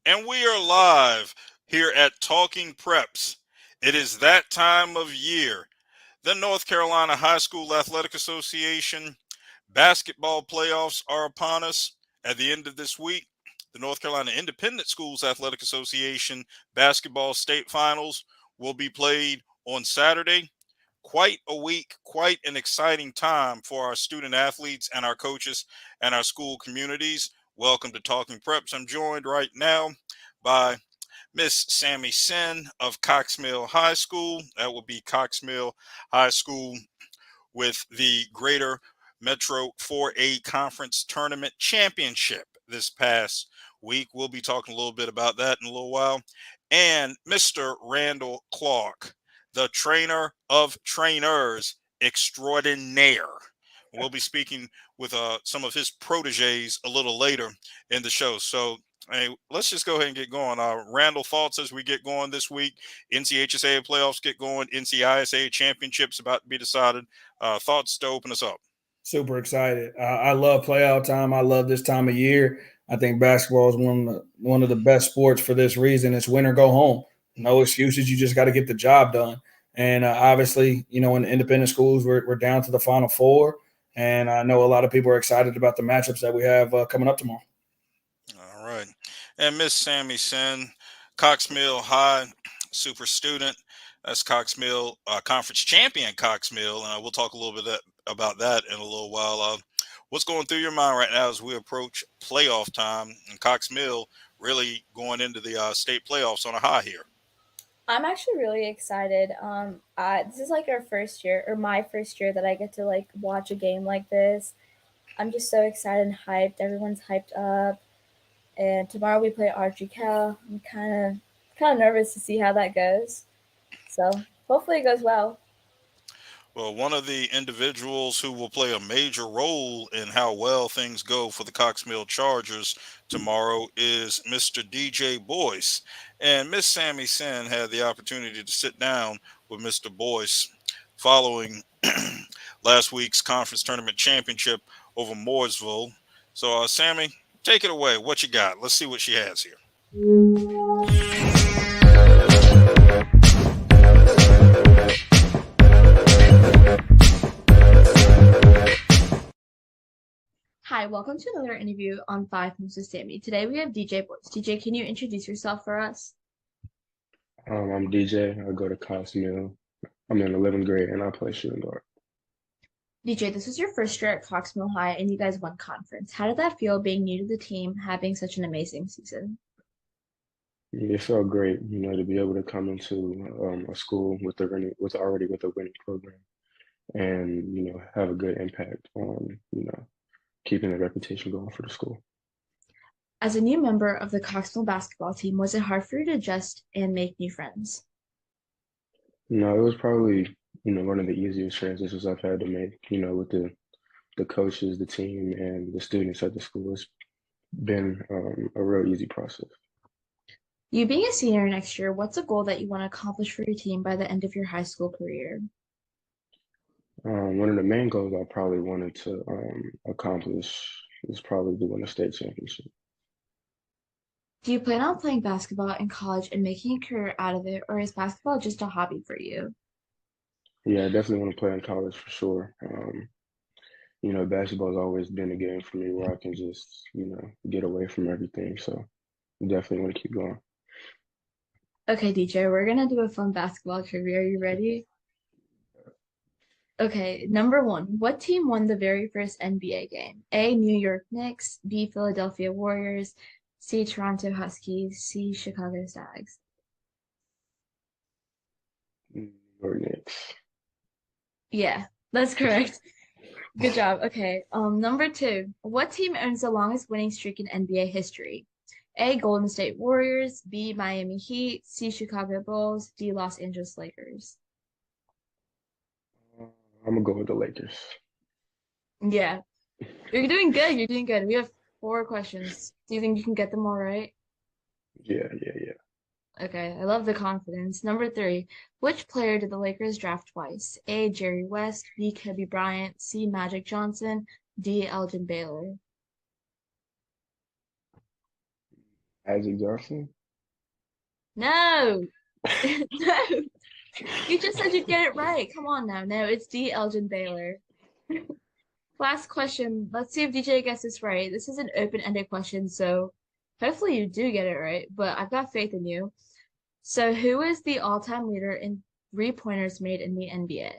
And we are live here at Talking Preps. It is that time of year. The North Carolina High School Athletic Association basketball playoffs are upon us. At the end of this week, the North Carolina Independent Schools Athletic Association basketball state finals will be played on Saturday. Quite a week, quite an exciting time for our student athletes and our coaches and our school communities. Welcome to Talking Preps. I'm joined right now by Miss Sammy Sin of Cox Mill High School. That will be Cox Mill High School with the Greater Metro 4A Conference Tournament Championship this past week. We'll be talking a little bit about that in a little while. And Mr. Randall Clark, the trainer of trainers extraordinaire. We'll be speaking with some of his proteges a little later in the show. So, hey, let's just go ahead and get going. Randall, thoughts as we get going this week? NCHSAA playoffs get going. NCISAA championships about to be decided. Thoughts to open us up? Super excited. I love playoff time. I love this time of year. I think basketball is one of the best sports for this reason. It's win or go home. No excuses. You just got to get the job done. And obviously, in the independent schools, we're down to the Final Four. And I know a lot of people are excited about the matchups that we have coming up tomorrow. All right. And Miss Sammy Sin, Cox Mill High, super student. That's Cox Mill, conference champion Cox Mill. And we'll talk a little bit about that in a little while. What's going through your mind right now as we approach playoff time and Cox Mill really going into the state playoffs on a high here? I'm actually really excited. This is like our first year, or my first year, that I get to like watch a game like this. I'm just so excited and hyped. Everyone's hyped up, and tomorrow we play Archie Cal. I'm kind of nervous to see how that goes. So hopefully it goes well. Well, one of the individuals who will play a major role in how well things go for the Cox Mill Chargers tomorrow is Mr. DJ Boyce. And Miss Sammy Sin had the opportunity to sit down with Mr. Boyce following last week's conference tournament championship over Mooresville. So, Sammy, take it away. What you got? Let's see what she has here. Hi, welcome to another interview on 5 Moves with Sammy. Today we have DJ Boyce. DJ, can you introduce yourself for us? I'm DJ. I go to Cox Mill. I'm in 11th grade and I play shooting guard. DJ, this was your first year at Cox Mill High and you guys won conference. How did that feel being new to the team, having such an amazing season? It felt great, to be able to come into a school already with a winning program and have a good impact on keeping the reputation going for the school. As a new member of the Cox Mill basketball team, was it hard for you to adjust and make new friends? No, it was probably one of the easiest transitions I've had to make. With the coaches, the team, and the students at the school. It's been a real easy process. You being a senior next year, what's a goal that you want to accomplish for your team by the end of your high school career? One of the main goals I probably wanted to accomplish is probably to win a state championship. Do you plan on playing basketball in college and making a career out of it, or is basketball just a hobby for you? Yeah, I definitely want to play in college for sure. Basketball's always been a game for me where I can just, get away from everything. So definitely want to keep going. Okay, DJ, we're gonna do a fun basketball trivia. Are you ready? Okay, number one, what team won the very first NBA game? A, New York Knicks, B, Philadelphia Warriors, C, Toronto Huskies, C, Chicago Stags. New York Knicks. Yeah, that's correct. Good job. Okay, number two, what team owns the longest winning streak in NBA history? A, Golden State Warriors, B, Miami Heat, C, Chicago Bulls, D, Los Angeles Lakers. I'm gonna go with the Lakers. Yeah, you're doing good. You're doing good. We have 4 questions. Do you think you can get them all right? Yeah. Okay, I love the confidence. Number three, which player did the Lakers draft twice? A, Jerry West, B, Kobe Bryant, C, Magic Johnson, D, Elgin Baylor. Isaac Johnson. No. No. You just said you'd get it right. Come on now. No, it's D. Elgin Baylor. Last question. Let's see if DJ gets this right. This is an open-ended question, so hopefully you do get it right, but I've got faith in you. So who is the all-time leader in three-pointers made in the NBA?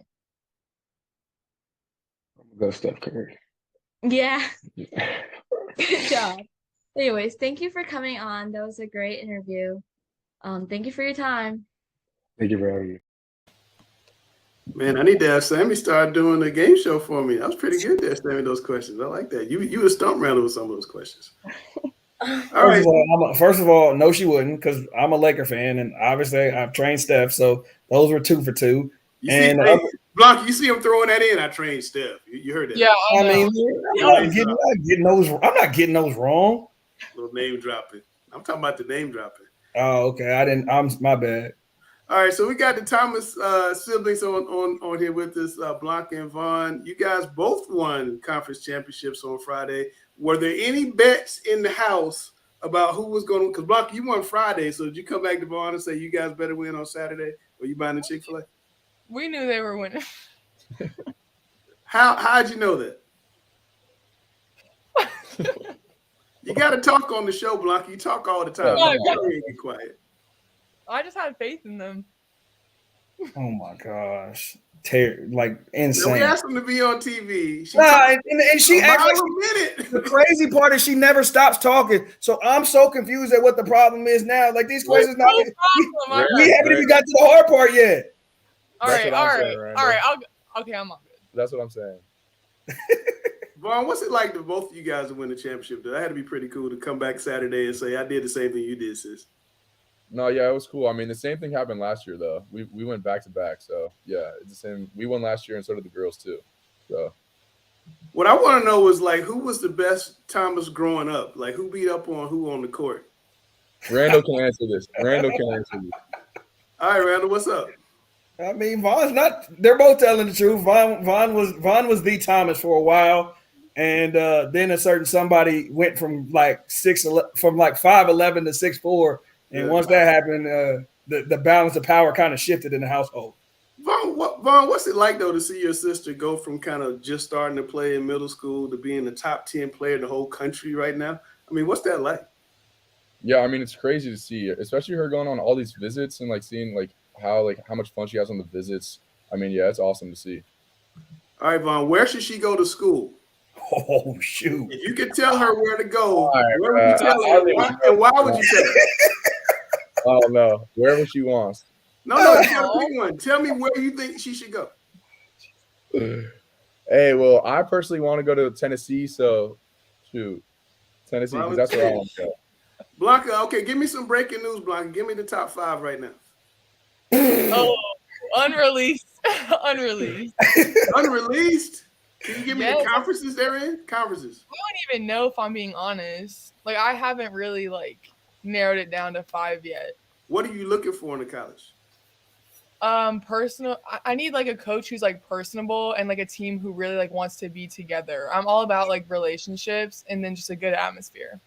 I'm gonna go Steph Curry. Yeah. Good job. Anyways, thank you for coming on. That was a great interview. Thank you for your time. Thank you for having me. Man, I need to have Sammy start doing a game show for me. That was pretty good there, Sammy, those questions. I like that. You a stump rounder with some of those questions. All right. First of all, no, she wouldn't, because I'm a Laker fan, and obviously I've trained Steph, so those were 2 for 2. You see, Blanc, you see him throwing that in. I trained Steph. You heard that? Yeah, I mean, I'm not getting those wrong. Little name dropping. I'm talking about the name dropping. Oh, okay. My bad. All right, so we got the Thomas siblings on here with us, Blanca and Vaughn. You guys both won conference championships on Friday. Were there any bets in the house about who was going to? Because Blanca, you won Friday, so did you come back to Vaughn and say you guys better win on Saturday? Or you buying the Chick-fil-A? we knew they were winning. How'd you know that? You got to talk on the show, Blanca. You talk all the time. Get quiet. I just had faith in them. Oh my gosh, like insane. Now we asked them to be on TV. And she acts like the crazy part is she never stops talking. So I'm so confused at what the problem is now. Like these questions, we haven't even got to the hard part yet. All right. Okay, I'm all good. That's what I'm saying. Vaughn, what's it like to both of you guys to win the championship? That had to be pretty cool to come back Saturday and say, I did the same thing you did, sis. No, yeah, it was cool. I mean, the same thing happened last year, though. We went back to back, so yeah, it's the same. We won last year, and so did the girls too. So, what I want to know is like, who was the best Thomas growing up? Like, who beat up on who on the court? Randall can answer this. All right, Randall, what's up? I mean, Vaughn's not. They're both telling the truth. Vaughn was the Thomas for a while, and then a certain somebody went from like 5'11" to 6'4". And once that happened, the balance of power kind of shifted in the household. Vaughn, what's it like, though, to see your sister go from kind of just starting to play in middle school to being the top 10 player in the whole country right now? I mean, what's that like? Yeah, I mean, it's crazy to see, especially her going on all these visits and like seeing how much fun she has on the visits. I mean, yeah, it's awesome to see. All right, Vaughn, where should she go to school? Oh, shoot. If you could tell her where to go, where would you tell her? And why would you tell her? Oh, no. Wherever she wants. No, you got to pick one. Tell me where you think she should go. Hey, well, I personally want to go to Tennessee, so shoot. Tennessee, because that's where I want to go. Blanca, okay, give me some breaking news, Blanca. Give me the top 5 right now. Oh, unreleased. Unreleased. Unreleased? Can you give me the conferences they're in? Conferences. I don't even know if I'm being honest. Like, I haven't really, narrowed it down to 5 yet. What are you looking for in a college? Personal. I need a coach who's personable and a team who really wants to be together. I'm all about relationships and then just a good atmosphere.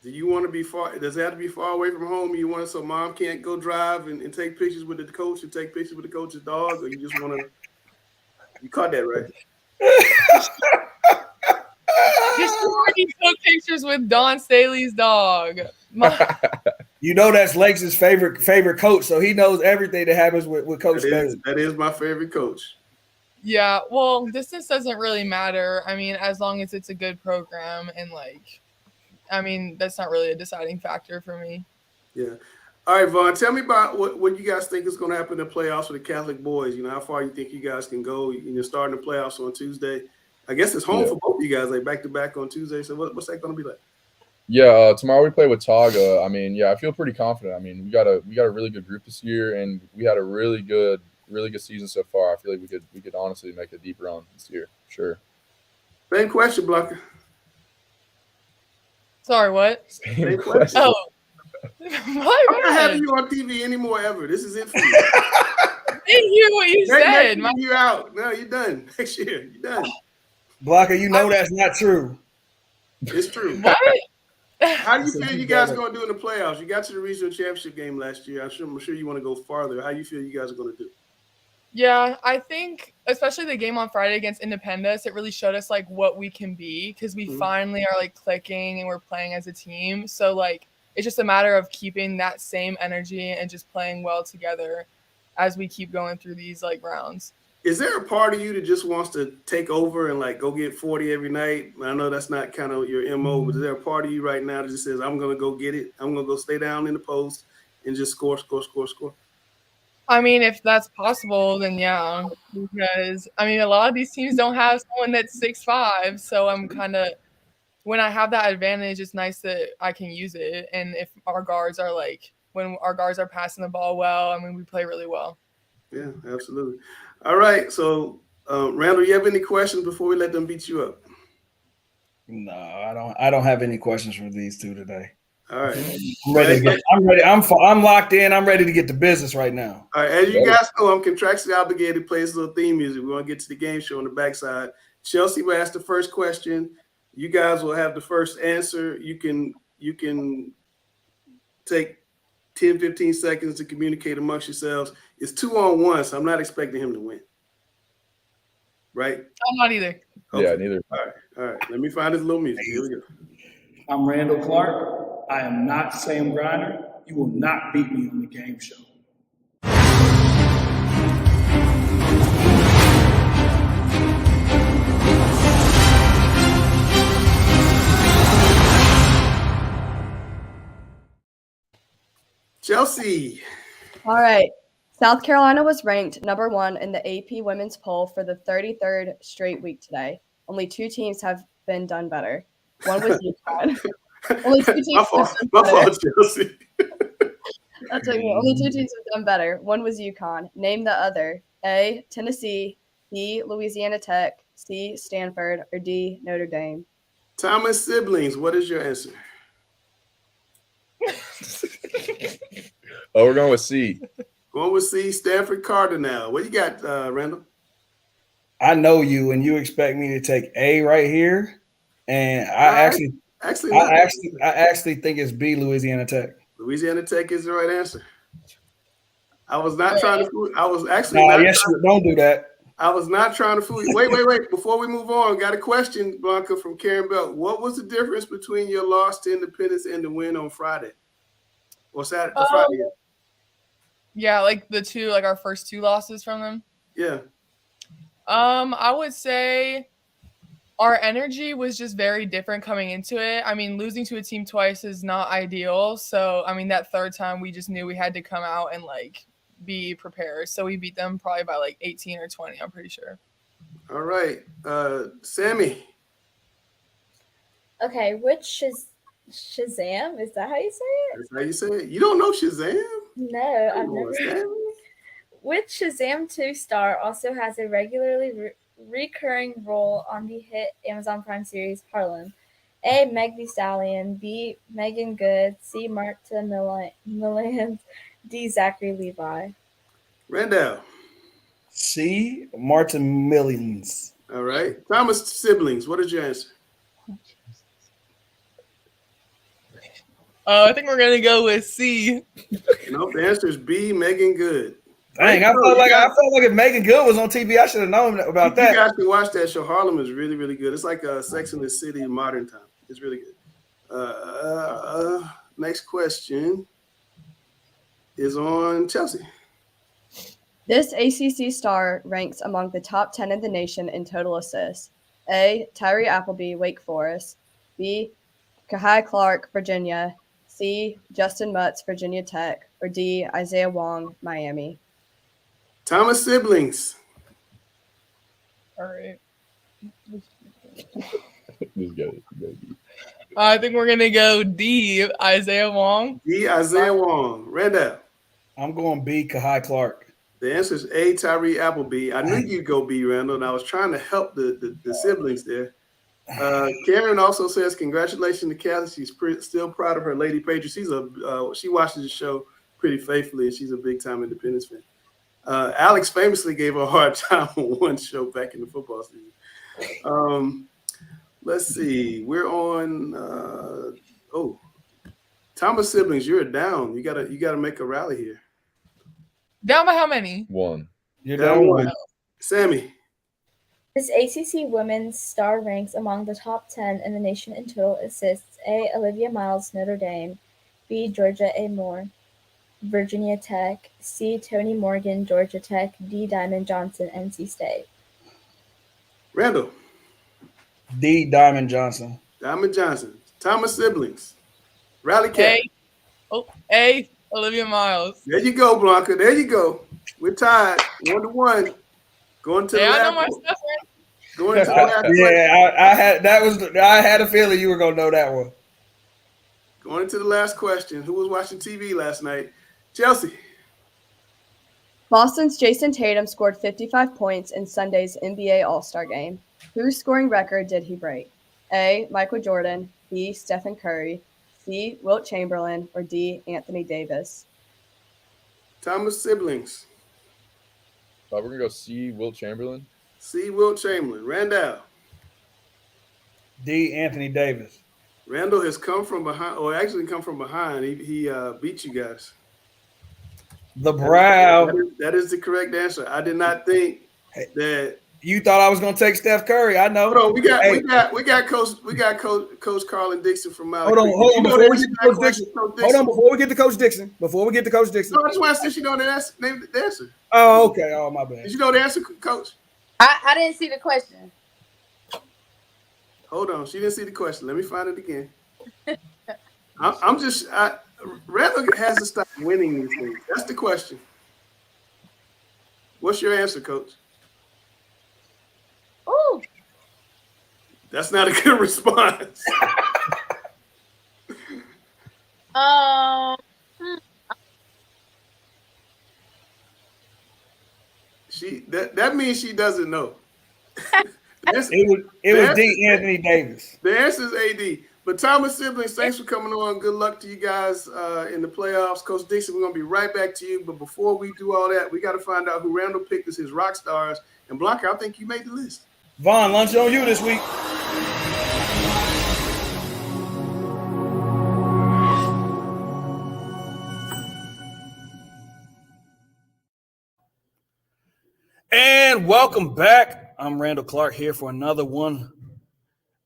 Do you want to be far? Does it have to be far away from home? You want it so mom can't go drive and take pictures with the coach and take pictures with the coach's dog, or you just want to? You caught that right? Just already took pictures with Don Staley's dog. You know that's Lakes' favorite coach, so he knows everything that happens with Coach Staley. That is my favorite coach. Yeah, well, distance doesn't really matter. I mean, as long as it's a good program and that's not really a deciding factor for me. Yeah. All right, Vaughn, tell me about what you guys think is going to happen in the playoffs for the Catholic boys. You know, how far you think you guys can go? You're starting the playoffs on Tuesday. I guess it's home for both of you guys, back-to-back on Tuesday. So what's that going to be like? Yeah, tomorrow we play with Taga. I mean, yeah, I feel pretty confident. I mean, we got a really good group this year, and we had a really good season so far. I feel like we could honestly make a deep run this year, for sure. Same question, Blanca. Sorry, what? Same question. Oh. I'm not having you on TV anymore ever. This is it for you. I didn't hear what you said. You're out. No, you're done. Next year, you're done. Blanca, you know that's not true. It's true. What? How do you feel you guys are going to do in the playoffs? You got to the regional championship game last year. I'm sure you want to go farther. How do you feel you guys are going to do? Yeah, I think especially the game on Friday against Independence, it really showed us like what we can be because we finally are like clicking and we're playing as a team. So like it's just a matter of keeping that same energy and just playing well together as we keep going through these like rounds. Is there a part of you that just wants to take over and like go get 40 every night? I know that's not kind of your MO, but is there a part of you right now that just says, I'm going to go get it. I'm going to go stay down in the post and just score? I mean, if that's possible, then yeah, because I mean, a lot of these teams don't have someone that's 6'5", so I'm kind of when I have that advantage, it's nice that I can use it. And if our guards are like when our guards are passing the ball well, I mean, we play really well. Yeah, absolutely. All right, so Randall, you have any questions before we let them beat you up? No, I don't have any questions for these two today. All right, I'm ready. I'm locked in. I'm ready to get to business right now. All right, as you guys know, I'm contractually obligated to play this little theme music. We're gonna get to the game show on the backside. Chelsea will ask the first question. You guys will have the first answer. You can take 10, 15 seconds to communicate amongst yourselves. It's 2-on-1, so I'm not expecting him to win. Right? I'm not either. Okay. Yeah, neither. All right. Let me find this little music. Here we go. I'm Randall Clark. I am not Sam Griner. You will not beat me on the game show. Chelsea. All right. South Carolina was ranked number 1 in the AP women's poll for the 33rd straight week today. Only 2 teams have been done better. One was UConn. Only 2 teams My fault, Chelsea. That's okay. Only 2 teams have done better. One was UConn. Name the other. A, Tennessee, B, Louisiana Tech, C, Stanford, or D, Notre Dame. Thomas siblings, what is your answer? Oh, we're going with C. Going with C, Stanford Cardinal. What you got, Randall? I know you, and you expect me to take A right here, and I actually think it's B, Louisiana Tech. Louisiana Tech is the right answer. I was not trying to fool. I was actually don't do that. I was not trying to fool you. Wait. Before we move on, got a question, Blanca, from Karen Belt. What was the difference between your loss to Independence and the win on Friday? Or Saturday? Friday? Yeah, like the 2, like our first 2 losses from them. Yeah. I would say our energy was just very different coming into it. I mean, losing to a team twice is not ideal. So, I mean, that third time we just knew we had to come out and like be prepared. So we beat them probably by like 18 or 20, I'm pretty sure. All right. Sammy. Okay, which is Shazam? Is that how you say it? That's how you say it. You don't know Shazam? No, I've never. Which Shazam 2 star also has a regularly recurring role on the hit Amazon Prime series Harlem? A, Meg Thee Stallion, B, Megan Good, C, Marta Milland, D, Zachary Levi. Randall. C, Martin Millions. All right. Thomas siblings, what is your answer? I think we're gonna go with C. Nope, the answer is B, Megan Good. Dang, I felt like if Megan Good was on TV, I should have known about that. You guys can watch that show. Harlem is really, really good. It's like Sex and the City in modern time. It's really good. Next question is on Chelsea. This ACC star ranks among the top 10 in the nation in total assists. A, Tyree Appleby, Wake Forest. B, Kahai Clark, Virginia. C, Justin Mutz, Virginia Tech. Or D, Isaiah Wong, Miami. Thomas siblings. All right. Just get it. I think we're gonna go D, Isaiah Wong. D, Isaiah Wong. Randall. I'm going B, Kahai Clark. The answer is A, Tyree Appleby. I knew you'd go B, Randall, and I was trying to help the siblings there. Karen also says, congratulations to Kelly. She's still proud of her Lady Patriot. She watches the show pretty faithfully, and she's a big-time Independence fan. Alex famously gave her a hard time on one show back in the football season. Let's see. We're on Oh, Thomas siblings, you're down. You gotta make a rally here. Down by how many? 1. You're Down down one. one. Sammy. This ACC women's star ranks among the top 10 in the nation in total assists. A. Olivia Miles, Notre Dame. B. Georgia A. Moore, Virginia Tech. C. Tony Morgan, Georgia Tech. D. Diamond Johnson, NC State. Randall. D. Diamond Johnson. Diamond Johnson. Thomas siblings. Rally cat. A. Olivia Miles. There you go, Blanca. There you go. We're tied 1-1. Going to the I know last my one. stuff. Going to the last question. Yeah, I had a feeling you were gonna know that one. Going to the last question. Who was watching TV last night? Chelsea. Boston's Jason Tatum scored 55 points in Sunday's NBA All-Star Game. Whose scoring record did he break? A. Michael Jordan. B. Stephen Curry. C. Wilt Chamberlain. Or D. Anthony Davis. Thomas siblings. We're going to go C, Wilt Chamberlain. C. Wilt Chamberlain. Randall. D. Anthony Davis. Randall has come from behind, or actually come from behind. He beat you guys. The brow. That is the correct answer. I did not think that. You thought I was gonna take Steph Curry. I know. Hold on, we got Coach Carlin Dixon from Malibu. Hold on, before we get to Coach Dixon. Hold on, before we get to Coach Dixon. No, I just want to see you know the answer. Oh, okay. Oh, my bad. Did you know the answer, Coach? I didn't see the question. Hold on, she didn't see the question. Let me find it again. Randall has to stop winning these things. That's the question. What's your answer, Coach? Oh, that's not a good response. That means she doesn't know. It was D. Anthony Davis. The answer is AD. But Thomas siblings, thanks for coming on. Good luck to you guys in the playoffs. Coach Dixon, we're going to be right back to you. But before we do all that, we got to find out who Randall picked as his rock stars. And Blanca, I think you made the list. Vaughn, lunch on you this week. And welcome back. I'm Randall Clark here for another one.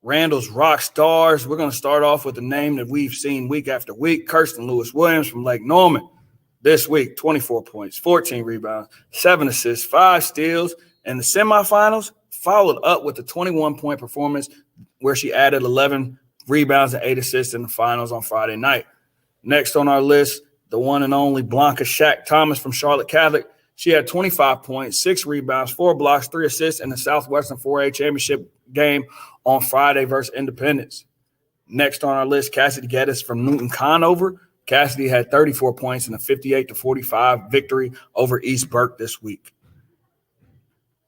Randall's Rock Stars. We're going to start off with a name that we've seen week after week, Kirsten Lewis-Williams from Lake Norman. This week, 24 points, 14 rebounds, 7 assists, 5 steals. In the semifinals, followed up with a 21-point performance where she added 11 rebounds and 8 assists in the finals on Friday night. Next on our list, the one and only Blanca Shaq Thomas from Charlotte Catholic. She had 25 points, 6 rebounds, 4 blocks, 3 assists in the Southwestern 4A championship game on Friday versus Independence. Next on our list, Cassidy Geddes from Newton Conover. Cassidy had 34 points in a 58-45 victory over East Burke this week.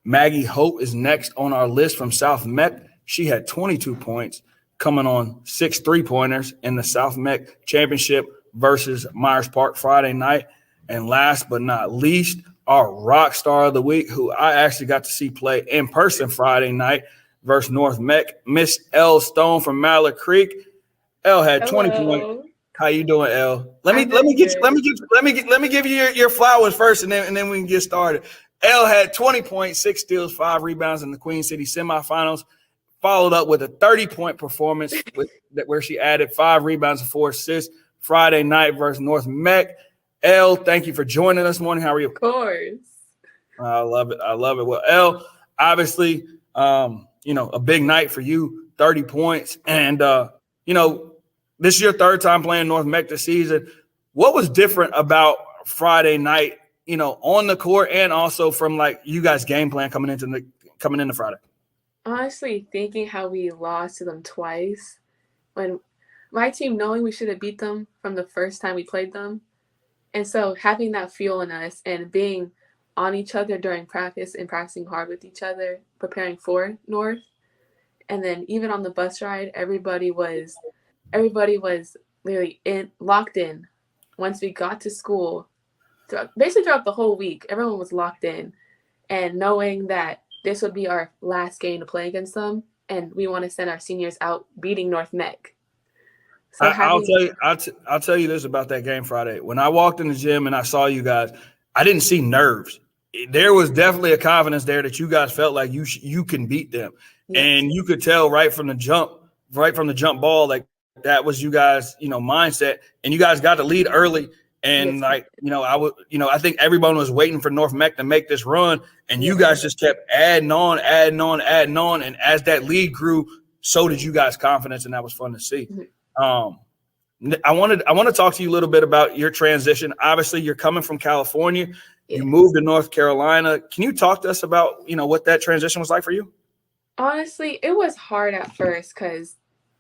Maggie Hope is next on our list from South Meck. She had 22 points, coming on 6 3-pointers in the South Meck championship versus Myers Park Friday night. And last but not least, our rock star of the week, who I actually got to see play in person Friday night versus North Meck, Miss Elle Stone from Mallard Creek. Elle had 20 points. How you doing, Elle? Let me give you your flowers first, and then we can get started. Elle had 20 points, 6 steals, 5 rebounds in the Queen City semifinals, followed up with a 30-point performance where she added 5 rebounds and 4 assists Friday night versus North Meck. Elle, thank you for joining us this morning. How are you? Of course. I love it. Well, Elle, obviously, a big night for you, 30 points. And, this is your third time playing North Meck this season. What was different about Friday night, on the court and also from you guys' game plan coming into Friday? Honestly, thinking how we lost to them twice, when my team knowing we should have beat them from the first time we played them. And so having that fuel in us and being on each other during practice and practicing hard with each other, preparing for North. And then even on the bus ride, everybody was literally locked in. Once we got to school, basically throughout the whole week, everyone was locked in. And knowing that this would be our last game to play against them, and we want to send our seniors out beating North Meck. So I'll tell you. I'll tell you this about that game Friday. When I walked in the gym and I saw you guys, I didn't see nerves. There was definitely a confidence there that you guys felt like you can beat them, and you could tell right from the jump ball, like that was you guys, mindset, and you guys got the lead early. And I think everyone was waiting for North Mech to make this run, and you guys just kept adding on, and as that lead grew, so did you guys' confidence, and that was fun to see. I want to talk to you a little bit about your transition. Obviously, you're coming from California. You moved to North Carolina. Can you talk to us about, what that transition was like for you? Honestly, it was hard at first because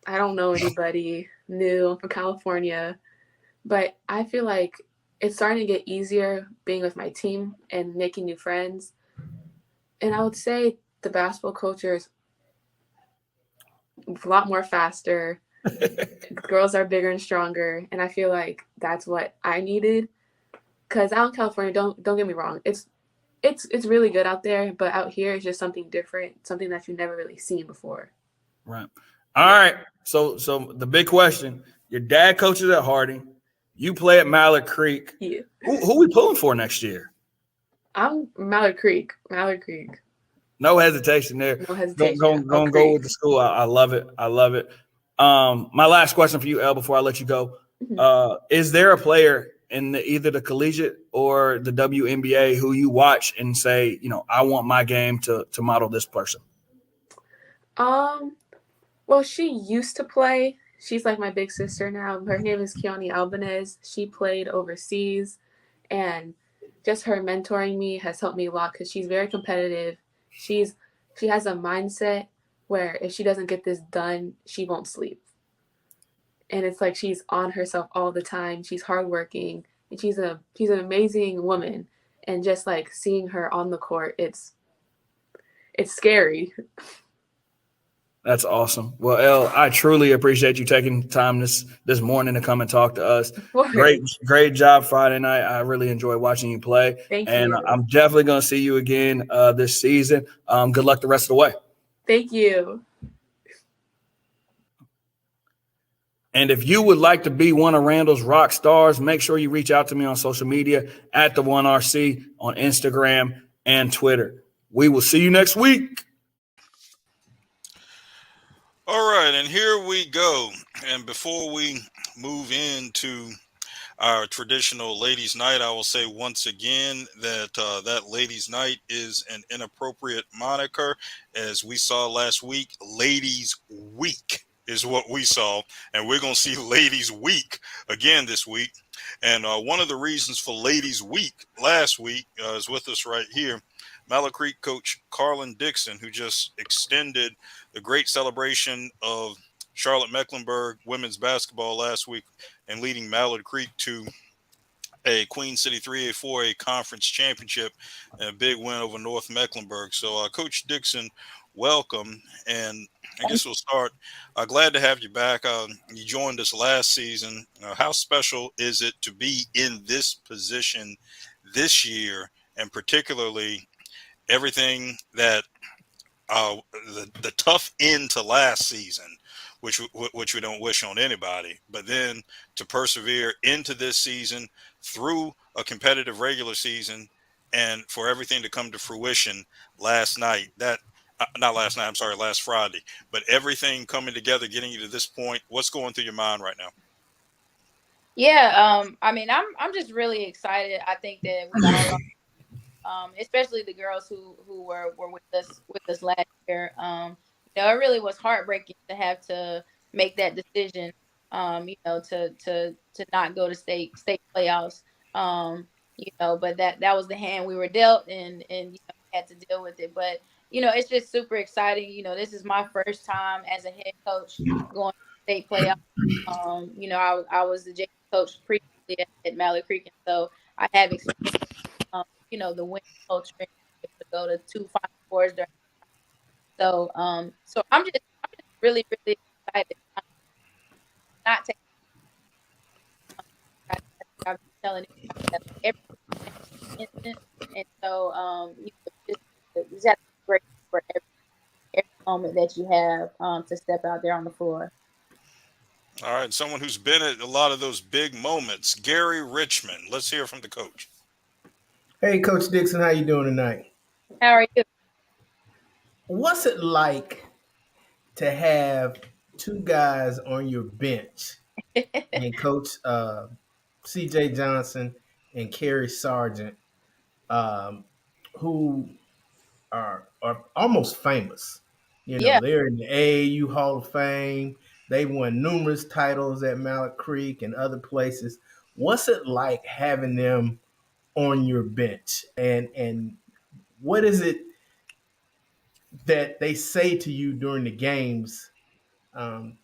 I don't know anybody new from California, but I feel like it's starting to get easier being with my team and making new friends. And I would say the basketball culture is a lot more faster. Girls are bigger and stronger, and I feel like that's what I needed. Because out in California, don't get me wrong, it's really good out there, but out here it's just something different, something that you've never really seen before. Right. All right. So the big question: your dad coaches at Harding, you play at Mallard Creek. Yeah. Who we pulling for next year? I'm Mallard Creek. No hesitation there. No hesitation. Go with the school. I love it. My last question for you, Elle, before I let you go. Is there a player in either the collegiate or the WNBA who you watch and say, I want my game to model this person? Well, she used to play. She's like my big sister now. Her name is Kiani Albanez. She played overseas, and just her mentoring me has helped me a lot because she's very competitive. She has a mindset where if she doesn't get this done, she won't sleep. And it's like she's on herself all the time. She's hardworking, and she's an amazing woman. And just like seeing her on the court, it's scary. That's awesome. Well, Elle, I truly appreciate you taking time this morning to come and talk to us. Great job Friday night. I really enjoyed watching you play. Thank you. And I'm definitely going to see you again this season. Good luck the rest of the way. Thank you. And if you would like to be one of Randall's rock stars, make sure you reach out to me on social media at the 1RC on Instagram and Twitter. We will see you next week. All right, and here we go. And before we move into our traditional ladies' night, I will say once again that that ladies' night is an inappropriate moniker. As we saw last week, Ladies' Week is what we saw, and we're going to see Ladies' Week again this week. And one of the reasons for Ladies' Week last week is with us right here, Mallard Creek coach Carlin Dixon, who just extended the great celebration of Charlotte Mecklenburg women's basketball last week and leading Mallard Creek to a Queen City 3A4A conference championship and a big win over North Mecklenburg. So, Coach Dixon, welcome. And I guess we'll start. Glad to have you back. You joined us last season. How special is it to be in this position this year, and particularly everything that the tough end to last season, which we don't wish on anybody, but then to persevere into this season through a competitive regular season, and for everything to come to fruition last Friday, but everything coming together, getting you to this point. What's going through your mind right now? Yeah, I mean, I'm just really excited. I think that we all especially the girls who were with us last year. It really was heartbreaking to have to make that decision. To not go to state playoffs. But that was the hand we were dealt, and had to deal with it. But it's just super exciting. This is my first time as a head coach going to state playoffs. I was the JV coach previously at Mallard Creek, and so I have experience. The winning culture to go to 2 Final Fours during. So I'm just really, really excited. I'm not taking. I've been telling everybody that every instant, and so just have to be great for every moment that you have to step out there on the floor. All right, someone who's been at a lot of those big moments, Gary Richmond. Let's hear from the coach. Hey, Coach Dixon, how you doing tonight? How are you? What's it like to have two guys on your bench and Coach C.J. Johnson and Kerry Sargent, um, who are almost famous? You know, Yeah. they're in the AAU Hall of Fame. They won numerous titles at Mallet Creek and other places. What's it like having them on your bench, and what is it that they say to you during the games, um,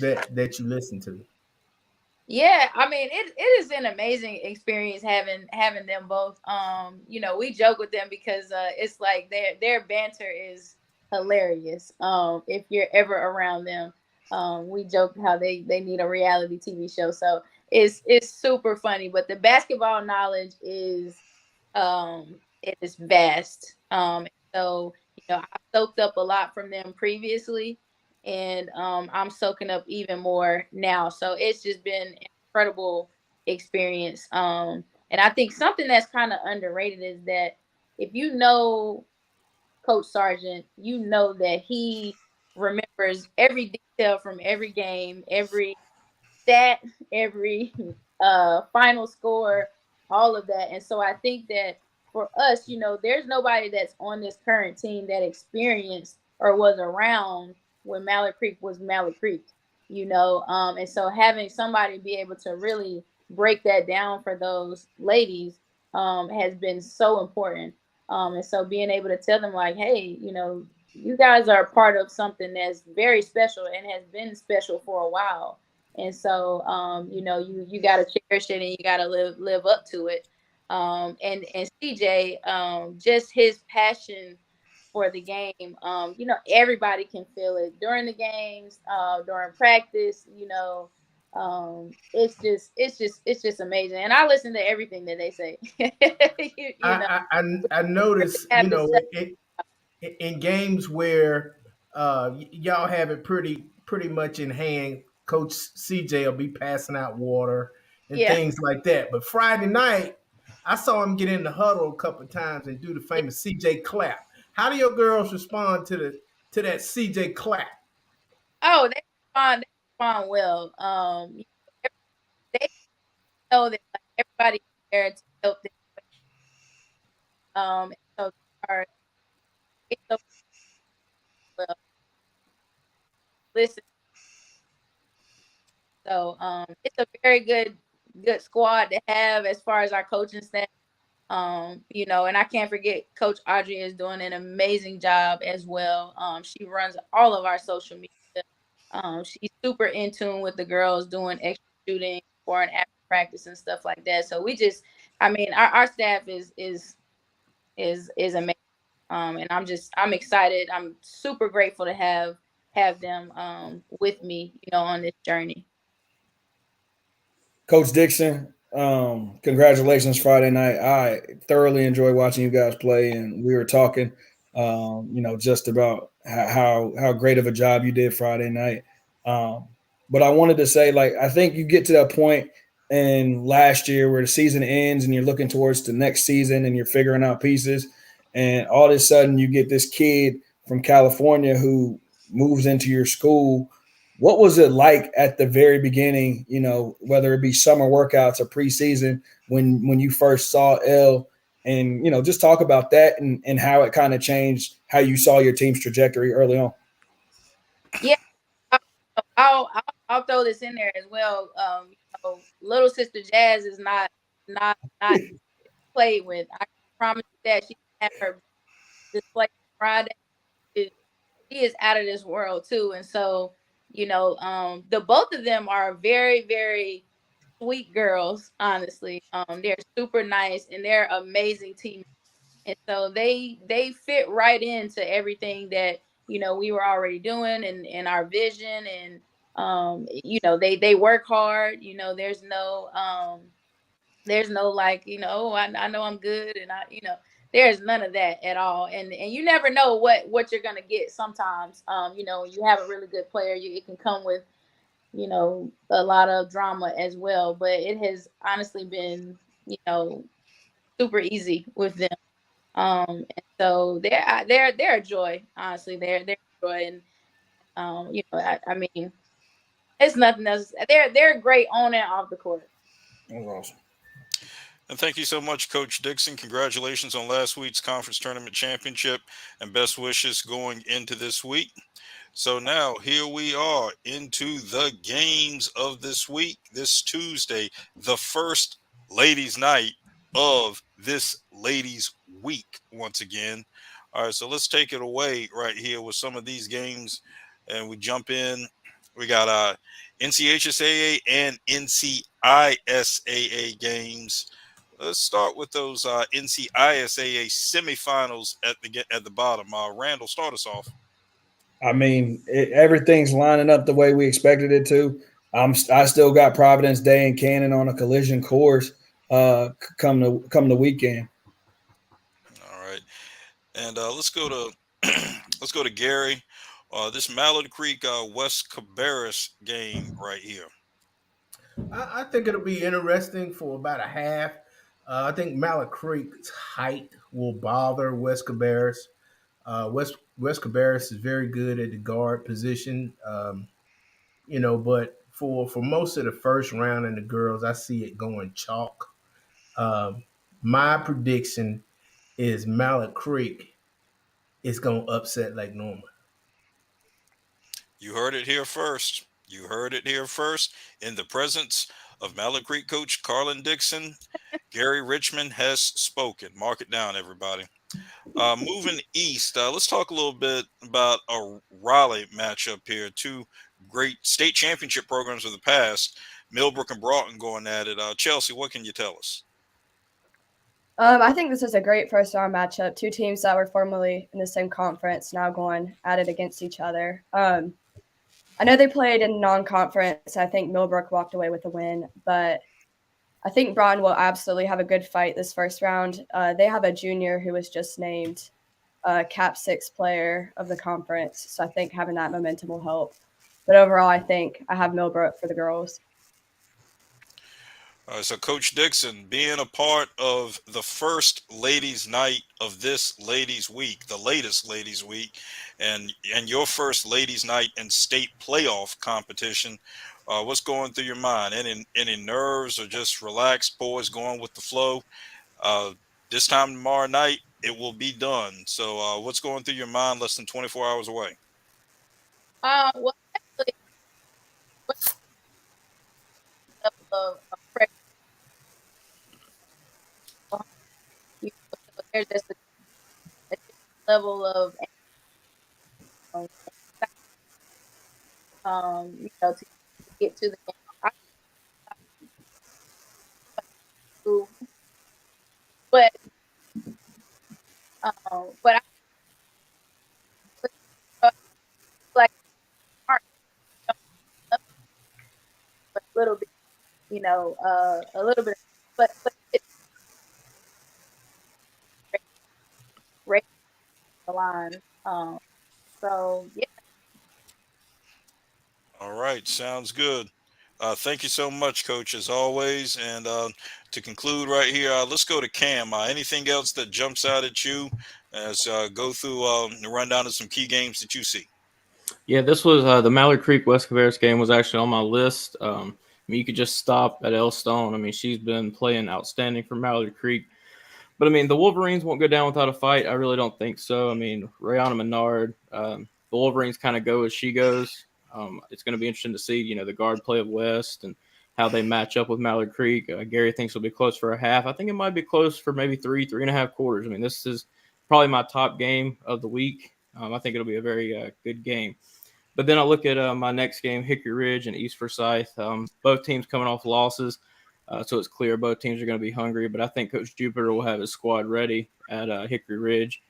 that you listen to? Yeah, I mean it is an amazing experience having them both. We joke with them because it's like their banter is hilarious. If you're ever around them, we joke how they need a reality TV show. So it's super funny. But the basketball knowledge it is vast. So I soaked up a lot from them previously, and I'm soaking up even more now. So it's just been an incredible experience. And I think something that's kind of underrated is that if you know Coach Sargent, you know that he remembers every detail from every game, every stat, every final score, all of that. And so I think that for us, there's nobody that's on this current team that experienced or was around when Mallet Creek was Mallet Creek, and so having somebody be able to really break that down for those ladies has been so important. And so being able to tell them like, hey, you guys are part of something that's very special and has been special for a while. And so you got to cherish it and you got to live up to it. And CJ, just his passion for the game, everybody can feel it during the games, during practice. It's just amazing, and I listen to everything that they say. you know I notice, have to say, in games where y'all have it pretty much in hand, Coach CJ will be passing out water and yeah. things like that. But Friday night, I saw him get in the huddle a couple of times and do the famous CJ clap. How do your girls respond to that CJ clap? Oh, they respond well. They know that like, everybody's there to help them. So they are it's so well. Listen, so it's a very good squad to have as far as our coaching staff. And I can't forget Coach Audrey is doing an amazing job as well. She runs all of our social media. She's super in tune with the girls doing extra shooting for and after practice and stuff like that. So I mean, our staff is amazing. And I'm excited. I'm super grateful to have them with me, on this journey. Coach Dixon, congratulations Friday night. I thoroughly enjoyed watching you guys play, and we were talking, just about how great of a job you did Friday night. But I wanted to say, like, I think you get to that point in last year where the season ends and you're looking towards the next season and you're figuring out pieces, and all of a sudden you get this kid from California who moves into your school. What was it like at the very beginning, whether it be summer workouts or preseason when you first saw Elle, and, just talk about that and how it kind of changed how you saw your team's trajectory early on? Yeah, I- I'll throw this in there as well. Little sister Jazz is not played with. I promise you that she had her display Friday. She is out of this world too, and so the both of them are very very sweet girls. Honestly, they're super nice and they're amazing teammates. And so they fit right into everything that we were already doing and our vision. And they work hard. There's no like, oh, I know I'm good, and there's none of that at all. And you never know what you're gonna get sometimes. You have a really good player, it can come with a lot of drama as well. But it has honestly been, super easy with them. And so they're a joy. Honestly, they're a joy, and I mean, it's nothing else. They're great on and off the court. That was awesome. And thank you so much, Coach Dixon. Congratulations on last week's conference tournament championship, and best wishes going into this week. So now here we are into the games of this week, this Tuesday, the first ladies' night of this ladies' week once again. All right, so let's take it away right here with some of these games, and we jump in. We got NCHSAA and NCISAA games. Let's start with those NCISAA semifinals at the bottom. Randall, start us off. I mean, everything's lining up the way we expected it to. I still got Providence Day and Cannon on a collision course come the weekend. All right, and let's go to let's go to Gary. This Mallard Creek West Cabarrus game right here. I think it'll be interesting for about a half. I think Mallard Creek's height will bother West Cabarrus. West Cabarrus is very good at the guard position, but for most of the first round in the girls, I see it going chalk. My prediction is Mallard Creek is going to upset Lake Norman. You heard it here first. You heard it here first. In the presence of Mallard Creek coach Carlin Dixon, Gary Richmond has spoken. Mark it down, everybody. Moving east, let's talk a little bit about a Raleigh matchup here. Two great state championship programs of the past, Millbrook and Broughton going at it. Chelsea, what can you tell us? I think this is a great first round matchup. Two teams that were formerly in the same conference now going at it against each other. I know they played in non-conference. I think Millbrook walked away with a win, but I think Broughton will absolutely have a good fight this first round. They have a junior who was just named Cap 6 player of the conference, so I think having that momentum will help. But overall, I think I have Millbrook for the girls. So Coach Dixon, being a part of the first ladies' night of this ladies' week, the latest ladies' week, and your first ladies' night and state playoff competition, what's going through your mind? Any nerves or just relaxed, boys, going with the flow? This time tomorrow night, it will be done. So what's going through your mind less than 24 hours away? Well, actually, of pressure. There's just a level of to get to the game. But but I like a little bit, a little bit, but it's right the line. So yeah. All right, sounds good. Thank you so much, Coach, as always. And to conclude right here, let's go to Cam. Anything else that jumps out at you as go through the rundown of some key games that you see? Yeah, this was the Mallard Creek West Cabarrus game was actually on my list. I mean, you could just stop at Elle Stone. I mean, she's been playing outstanding for Mallard Creek. But, I mean, the Wolverines won't go down without a fight. I really don't think so. I mean, Rayana Menard, the Wolverines kind of go as she goes. It's going to be interesting to see, the guard play of West and how they match up with Mallard Creek. Gary thinks it'll be close for a half. I think it might be close for maybe 3.5 quarters. I mean, this is probably my top game of the week. I think it'll be a very good game. But then I look at my next game, Hickory Ridge and East Forsyth. Both teams coming off losses. So it's clear both teams are going to be hungry, but I think Coach Jupiter will have his squad ready at Hickory Ridge.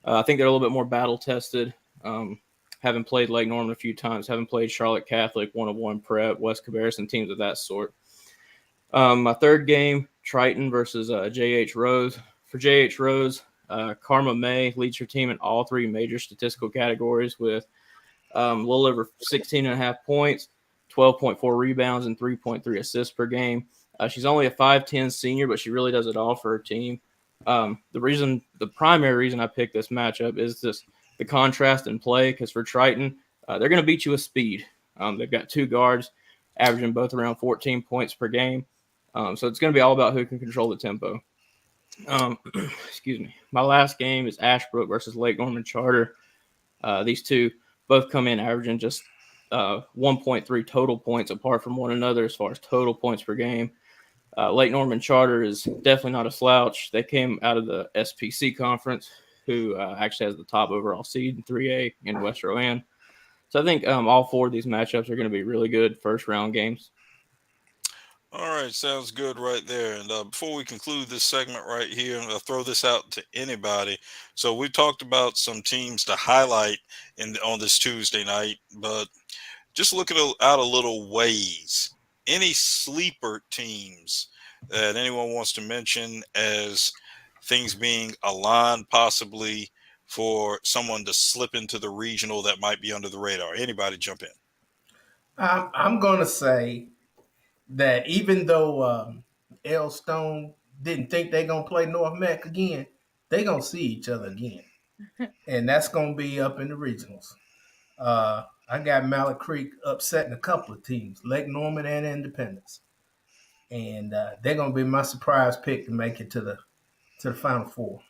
I think they're a little bit more battle-tested. Haven't played Lake Norman a few times. Haven't played Charlotte Catholic, 101 Prep, West Cabarrus, and teams of that sort. My third game, Triton versus J.H. Rose. For J.H. Rose, Karma May leads her team in all three major statistical categories with a little over 16.5 points, 12.4 rebounds and 3.3 assists per game. She's only a 5'10 senior, but she really does it all for her team. The primary reason I picked this matchup is the contrast in play, because for Triton, they're going to beat you with speed. They've got two guards averaging both around 14 points per game. So it's going to be all about who can control the tempo. Excuse me. My last game is Ashbrook versus Lake Norman Charter. These two both come in averaging just 1.3 total points apart from one another as far as total points per game. Lake Norman Charter is definitely not a slouch. They came out of the SPC conference, who actually has the top overall seed in 3A in West Rowan. So I think all four of these matchups are going to be really good first round games. All right, sounds good right there. And before we conclude this segment right here, I'll throw this out to anybody. So we talked about some teams to highlight on this Tuesday night, but just looking out a little ways. Any sleeper teams that anyone wants to mention as things being aligned possibly for someone to slip into the regional that might be under the radar? Anybody jump in? I'm going to say that even though Elstone didn't think they're going to play North Mac again, they're going to see each other again. And that's going to be up in the regionals. I got Mallard Creek upsetting a couple of teams, Lake Norman and Independence. And they're going to be my surprise pick to make it to the Final Four.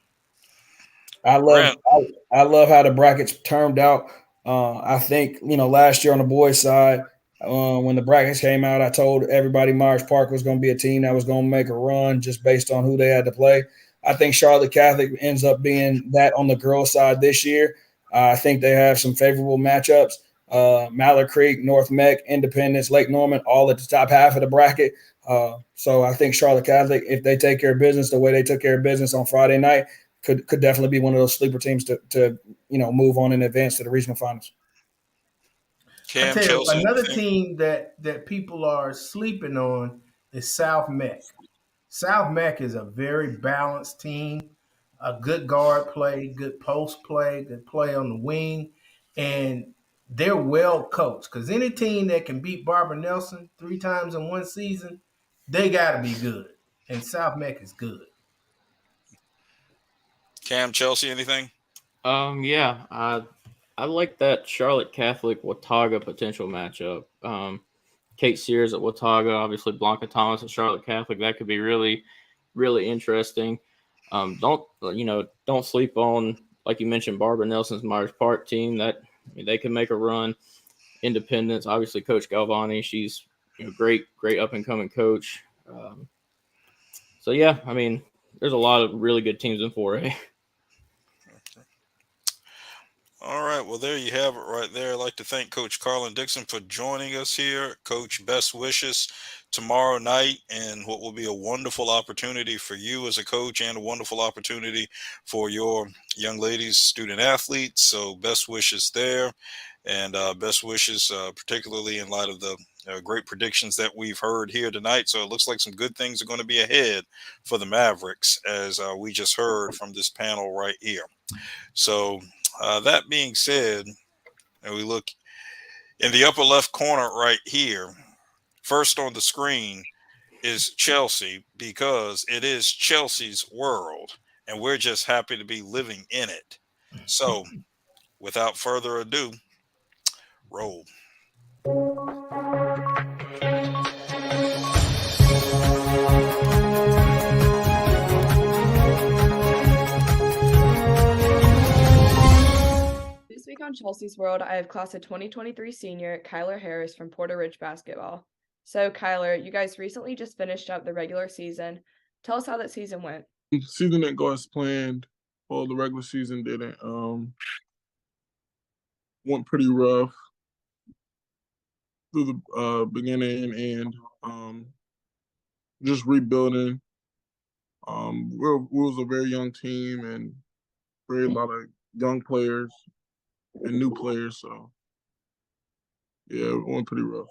I love how the brackets turned out. I think, last year on the boys' side, when the brackets came out, I told everybody Myers Park was going to be a team that was going to make a run just based on who they had to play. I think Charlotte Catholic ends up being that on the girls' side this year. I think they have some favorable matchups. Mallard Creek, North Mech, Independence, Lake Norman, all at the top half of the bracket. So I think Charlotte Catholic, if they take care of business the way they took care of business on Friday night, could definitely be one of those sleeper teams to move on and advance to the regional finals. I tell you, another team that people are sleeping on is South Mech. South Mech is a very balanced team, a good guard play, good post play, good play on the wing, and they're well coached. Because any team that can beat Barbara Nelson 3 times in one season, they got to be good. And South Mech is good. Cam, Chelsea, anything? Yeah, I like that Charlotte Catholic Watauga potential matchup. Kate Sears at Watauga, obviously Blanca Thomas at Charlotte Catholic. That could be really, really interesting. Don't sleep on, like you mentioned, Barbara Nelson's Myers Park team. They can make a run. Independence, obviously Coach Galvani. She's great up and coming coach. So yeah, there's a lot of really good teams in 4A. All right, well, there you have it right there. I'd like to thank Coach Carlin Dixon for joining us here. Coach, best wishes tomorrow night, and what will be a wonderful opportunity for you as a coach and a wonderful opportunity for your young ladies, student athletes. So best wishes there, and best wishes particularly in light of the great predictions that we've heard here tonight. So it looks like some good things are going to be ahead for the Mavericks, as we just heard from this panel right here. So that being said, and we look in the upper left corner right here, first on the screen is Chelsea, because it is Chelsea's world, and we're just happy to be living in it. So without further ado, roll. This week on Chelsea's World, I have class of 2023 senior Kyler Harris from Porter Ridge basketball. So, Kyler, you guys recently just finished up the regular season. Tell us how that season went. The season didn't go as planned. Well, the regular season didn't. Went pretty rough through the beginning and end. Just rebuilding. We was a very young team and very lot of young players and new players. So, yeah, it went pretty rough.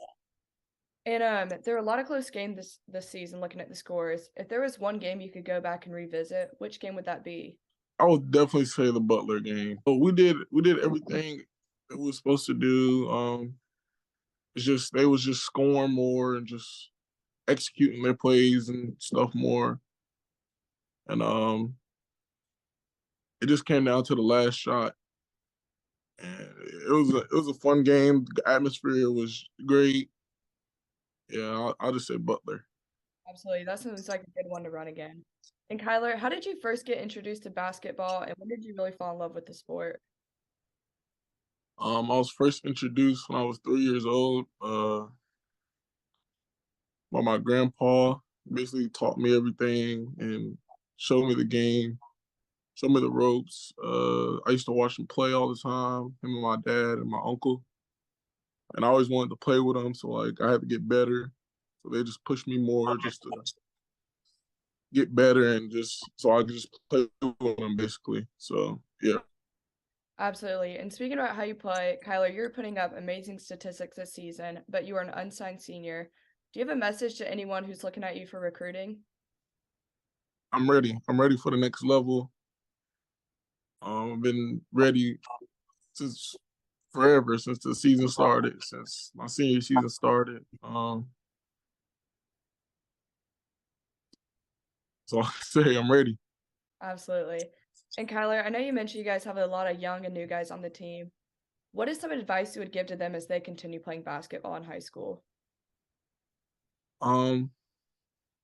And there were a lot of close games this season, looking at the scores. If there was one game you could go back and revisit, which game would that be? I would definitely say the Butler game. So we did everything that we were supposed to do. it's just they was just scoring more and just executing their plays and stuff more. And it just came down to the last shot. And it was a fun game. The atmosphere was great. Yeah, I'll just say Butler. Absolutely. That sounds like a good one to run again. And Kyler, how did you first get introduced to basketball, and when did you really fall in love with the sport? I was first introduced when I was 3 years old by my grandpa. Basically taught me everything and showed me the game, showed me the ropes. I used to watch him play all the time, him and my dad and my uncle. And I always wanted to play with him, so like I had to get better. So they just pushed me more just to get better and just so I could just play with him basically. So yeah. Absolutely. And speaking about how you play, Kyler, you're putting up amazing statistics this season, but you are an unsigned senior. Do you have a message to anyone who's looking at you for recruiting? I'm ready. I'm ready for the next level. I've been ready since forever, since the season started, since my senior season started. So I say I'm ready. Absolutely. And Kyler, I know you mentioned you guys have a lot of young and new guys on the team. What is some advice you would give to them as they continue playing basketball in high school?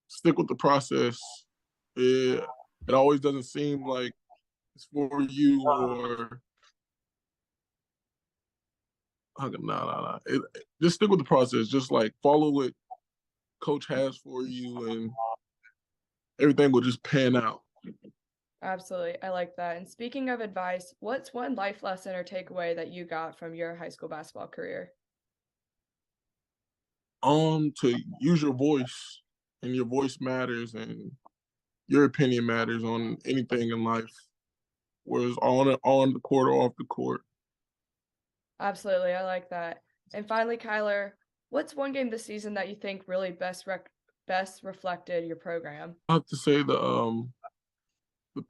Stick with the process. It always doesn't seem like it's for you or no. Just stick with the process. Just like follow what coach has for you, and everything will just pan out. Absolutely. I like that. And speaking of advice, what's one life lesson or takeaway that you got from your high school basketball career? To use your voice, and your voice matters, and your opinion matters on anything in life, whereas on the court or off the court. Absolutely. I like that. And finally, Kyler, what's one game this season that you think really best reflected your program? I have to say the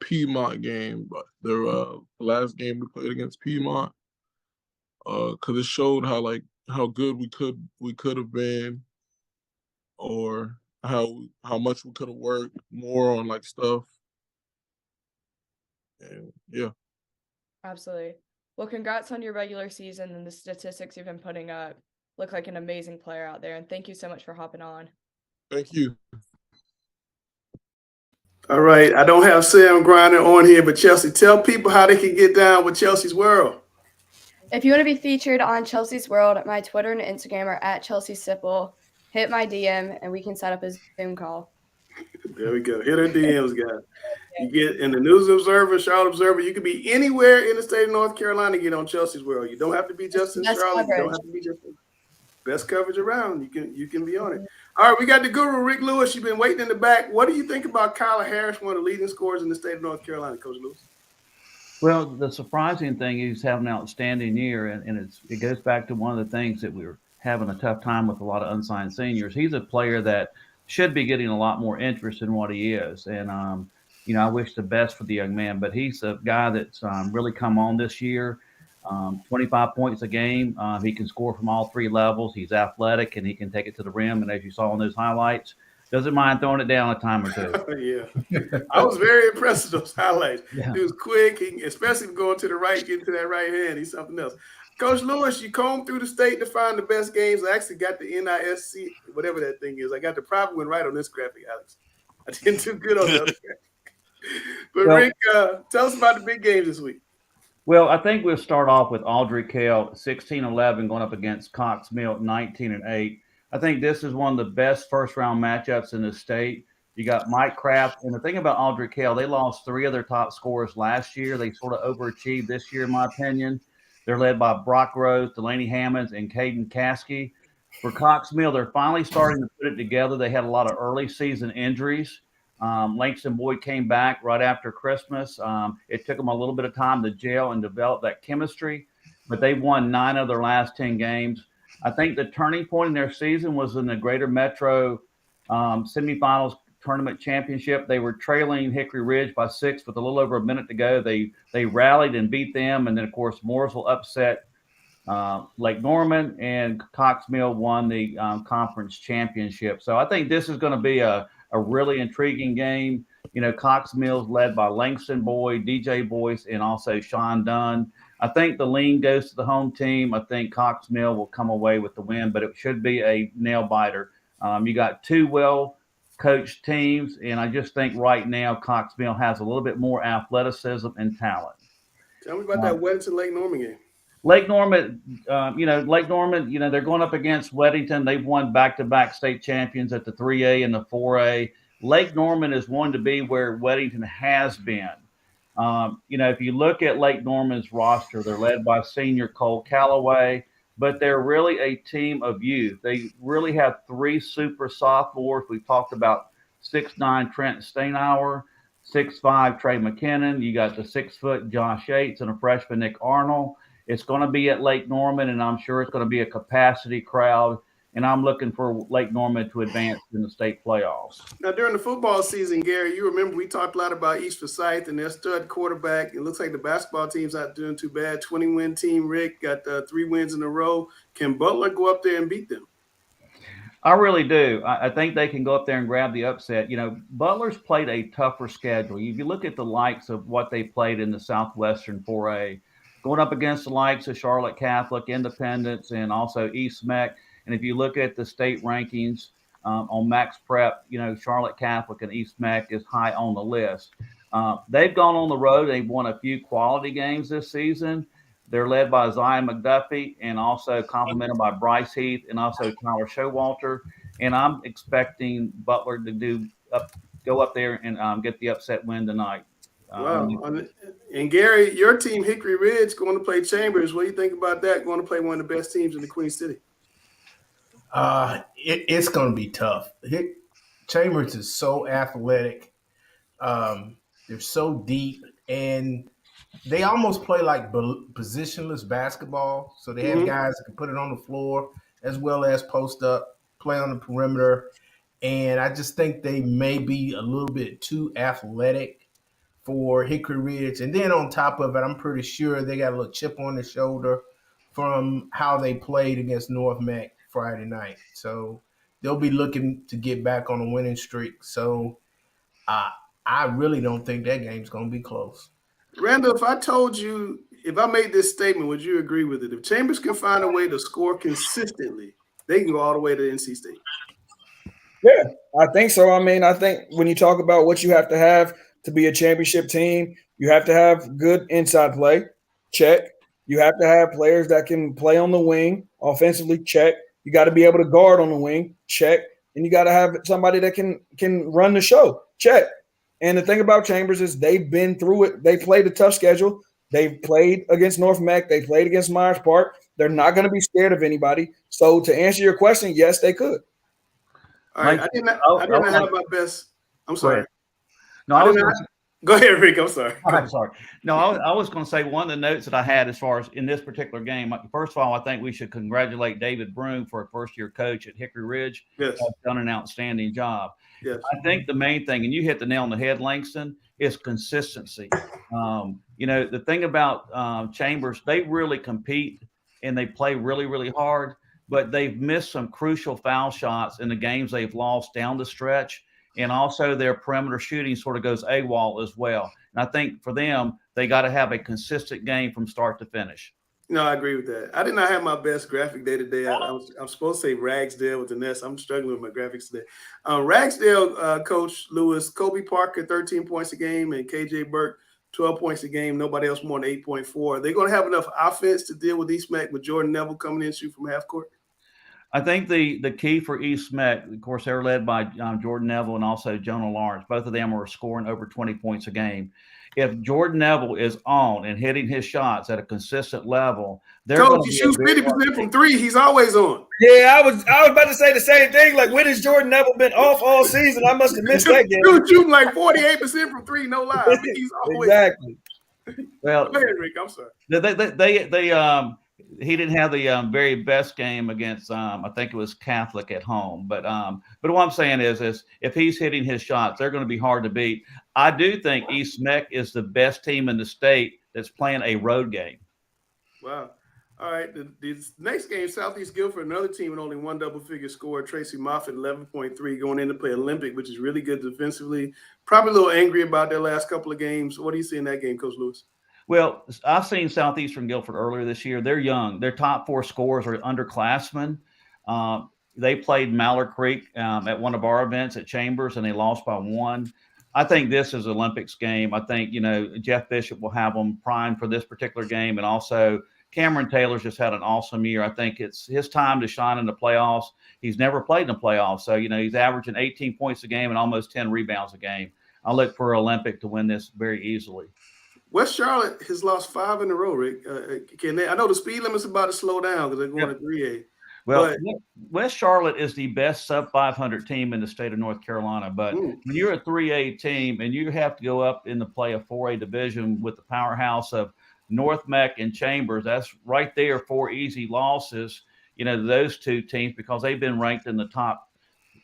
Piedmont game, but the last game we played against Piedmont, because it showed how good we could have been, or how much we could have worked more on like stuff, and yeah. Absolutely. Well, congrats on your regular season and the statistics you've been putting up. Look like an amazing player out there, and thank you so much for hopping on. Thank you. All right. I don't have Sam Griner on here, but Chelsea, tell people how they can get down with Chelsea's World. If you want to be featured on Chelsea's World, my Twitter and Instagram are at Chelsea Sipple. Hit my DM, and we can set up a Zoom call. There we go. Hit her DMs, guys. You get in the News Observer, Charlotte Observer. You can be anywhere in the state of North Carolina to get on Chelsea's World. You don't have to be just in Charlotte. You don't have to be just in best coverage around. You can be on it. All right, we got the guru, Rick Lewis. You've been waiting in the back. What do you think about Kyler Harris, one of the leading scorers in the state of North Carolina, Coach Lewis? Well, the surprising thing is he's having an outstanding year, and it goes back to one of the things that we were having a tough time with a lot of unsigned seniors. He's a player that should be getting a lot more interest in what he is, and I wish the best for the young man. But he's a guy that's really come on this year. 25 points a game. He can score from all three levels. He's athletic, and he can take it to the rim. And as you saw in those highlights, doesn't mind throwing it down a time or two. Yeah. I was very impressed with those highlights. Yeah. He was quick, especially going to the right, getting to that right hand. He's something else. Coach Lewis, you combed through the state to find the best games. I actually got the NISC, whatever that thing is. I got the proper one right on this graphic, Alex. I didn't do good on the other graphic. But Well, Rick, tell us about the big games this week. Well, I think we'll start off with Audrey Kell, 16-11, going up against Cox Mill, 19-8. I think this is one of the best first-round matchups in the state. You got Mike Kraft, and the thing about Audrey Kell, they lost three of their top scorers last year. They sort of overachieved this year, in my opinion. They're led by Brock Rose, Delaney Hammonds, and Caden Caskey. For Cox Mill, they're finally starting to put it together. They had a lot of early season injuries. Langston Boyd came back right after Christmas. It took them a little bit of time to gel and develop that chemistry, but they won 9 of their last 10 games. I think the turning point in their season was in the Greater Metro semifinals tournament championship. They were trailing Hickory Ridge by 6 with a little over a minute to go. They rallied and beat them, and then of course Mooresville upset Lake Norman and Cox Mill won the conference championship. So I think this is going to be a really intriguing game. You know, Cox Mill's led by Langston Boyd, DJ Boyce, and also Sean Dunn. I think the lean goes to the home team. I think Cox Mill will come away with the win, but it should be a nail biter. You got two well-coached teams, and I just think right now Cox Mill has a little bit more athleticism and talent. Tell me about that Weddington Lake Norman game. Lake Norman, Lake Norman, they're going up against Weddington. They've won back-to-back state champions at the 3A and the 4A. Lake Norman is one to be where Weddington has been. If you look at Lake Norman's roster, they're led by senior Cole Calloway, but they're really a team of youth. They really have three super sophomores. We've talked about 6'9" Trent Steinauer, 6'5" Trey McKinnon. You got the 6-foot Josh Yates and a freshman Nick Arnold. It's going to be at Lake Norman, and I'm sure it's going to be a capacity crowd. And I'm looking for Lake Norman to advance in the state playoffs. Now, during the football season, Gary, you remember we talked a lot about East Forsyth and their stud quarterback. It looks like the basketball team's not doing too bad. 20-win team, Rick, got 3 wins in a row. Can Butler go up there and beat them? I really do. I think they can go up there and grab the upset. Butler's played a tougher schedule. If you look at the likes of what they played in the Southwestern 4A, going up against the likes of Charlotte Catholic, Independence, and also East Meck. And if you look at the state rankings on Max Prep, Charlotte Catholic and East Meck is high on the list. They've gone on the road. They've won a few quality games this season. They're led by Zion McDuffie and also complemented by Bryce Heath and also Tyler Showalter. And I'm expecting Butler to go up there and get the upset win tonight. Wow. And Gary, your team, Hickory Ridge, going to play Chambers. What do you think about that? Going to play one of the best teams in the Queen City. It's going to be tough. Chambers is so athletic. They're so deep, and they almost play like positionless basketball. So they have guys that can put it on the floor as well as post up, play on the perimeter. And I just think they may be a little bit too athletic for Hickory Ridge. And then on top of it, I'm pretty sure they got a little chip on their shoulder from how they played against North Mac Friday night. So they'll be looking to get back on a winning streak. So I really don't think that game's going to be close. Randall, if I made this statement, would you agree with it? If Chambers can find a way to score consistently, they can go all the way to NC State. Yeah, I think so. I think when you talk about what you have to be a championship team, you have to have good inside play, check. You have to have players that can play on the wing offensively, check. You got to be able to guard on the wing, check. And you got to have somebody that can run the show, check. And the thing about Chambers is they've been through it. They played a tough schedule. They've played against North Mac. They played against Myers Park. They're not going to be scared of anybody. So to answer your question, yes, they could. All right. I didn't have my best. I'm sorry. No, Go ahead, Rick. I'm sorry. I'm sorry. No, I was going to say one of the notes that I had as far as in this particular game. First of all, I think we should congratulate David Broom for a first-year coach at Hickory Ridge. Yes. He's done an outstanding job. Yes. I think the main thing, and you hit the nail on the head, Langston, is consistency. The thing about Chambers, they really compete and they play really, really hard, but they've missed some crucial foul shots in the games they've lost down the stretch. And also their perimeter shooting sort of goes AWOL as well. And I think for them, they got to have a consistent game from start to finish. No, I agree with that. I did not have my best graphic day today. I'm supposed to say Ragsdale with the Nets. I'm struggling with my graphics today. Ragsdale coach Lewis, Kobe Parker, 13 points a game, and KJ Burke, 12 points a game. Nobody else more than 8.4. Are they going to have enough offense to deal with East Mac with Jordan Neville coming in shoot from half court? I think the key for East Meck, of course, they're led by Jordan Neville and also Jonah Lawrence. Both of them are scoring over 20 points a game. If Jordan Neville is on and hitting his shots at a consistent level, Coach, he shoots 50% from three. He's always on. Yeah, I was about to say the same thing. Like, when has Jordan Neville been off all season? I must have missed that game. Dude shooting like 48% from three, no lie. He's always exactly. Well, go ahead, Rick. I'm sorry. He didn't have the very best game against I think it was Catholic at home, but what I'm saying is if he's hitting his shots, they're going to be hard to beat. I do think East Meck is the best team in the state that's playing a road game. Wow. All right, the next game, Southeast Guilford, another team with only one double-figure score. Tracy Moffitt, 11.3, going in to play Olympic, which is really good defensively. Probably a little angry about their last couple of games. What do you see in that game, Coach Lewis? Well, I've seen Southeastern Guilford earlier this year. They're young. Their top 4 scorers are underclassmen. They played Mallard Creek at one of our events at Chambers, and they lost by 1. I think this is an Olympics game. I think, Jeff Bishop will have them primed for this particular game. And also Cameron Taylor's just had an awesome year. I think it's his time to shine in the playoffs. He's never played in the playoffs. So, he's averaging 18 points a game and almost 10 rebounds a game. I look for Olympic to win this very easily. West Charlotte has lost 5 in a row, Rick. I know the speed limit's about to slow down because they're going to 3A. Well, West Charlotte is the best sub 500 team in the state of North Carolina. But when you're a 3A team and you have to go up in the play a 4A division with the powerhouse of North Meck and Chambers, that's right there 4 easy losses, those 2 teams, because they've been ranked in the top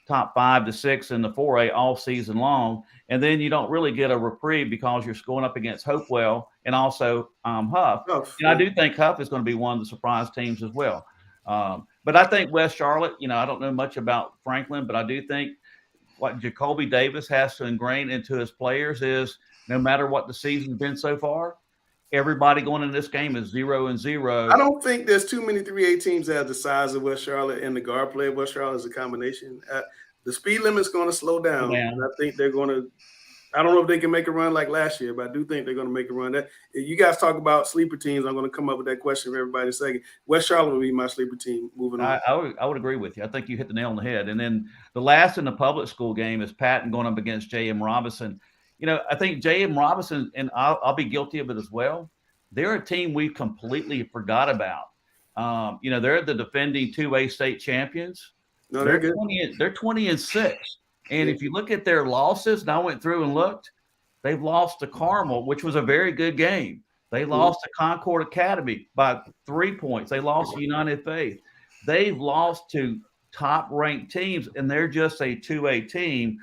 5 to 6 in the 4A all season long. And then you don't really get a reprieve because you're going up against Hopewell and also Huff. And I do think Huff is going to be one of the surprise teams as well. But I think West Charlotte, I don't know much about Franklin, but I do think what Jacoby Davis has to ingrain into his players is no matter what the season's been so far, everybody going in this game is 0-0. I don't think there's too many 3A teams that have the size of West Charlotte, and the guard play of West Charlotte is a combination. The speed limit's going to slow down. And I think they're going to – I don't know if they can make a run like last year, but I do think they're going to make a run. If you guys talk about sleeper teams, I'm going to come up with that question for everybody in a second. West Charlotte will be my sleeper team moving on. I would agree with you. I think you hit the nail on the head. And then the last in the public school game is Patton going up against J.M. Robinson. I think J.M. Robinson, and I'll be guilty of it as well, they're a team we completely forgot about. They're the defending 2A state champions. No, they're good. They're 20-6. And if you look at their losses, and I went through and looked, they've lost to Carmel, which was a very good game. They lost to Concord Academy by 3 points. They lost to United Faith. They've lost to top-ranked teams, and they're just a 2A team.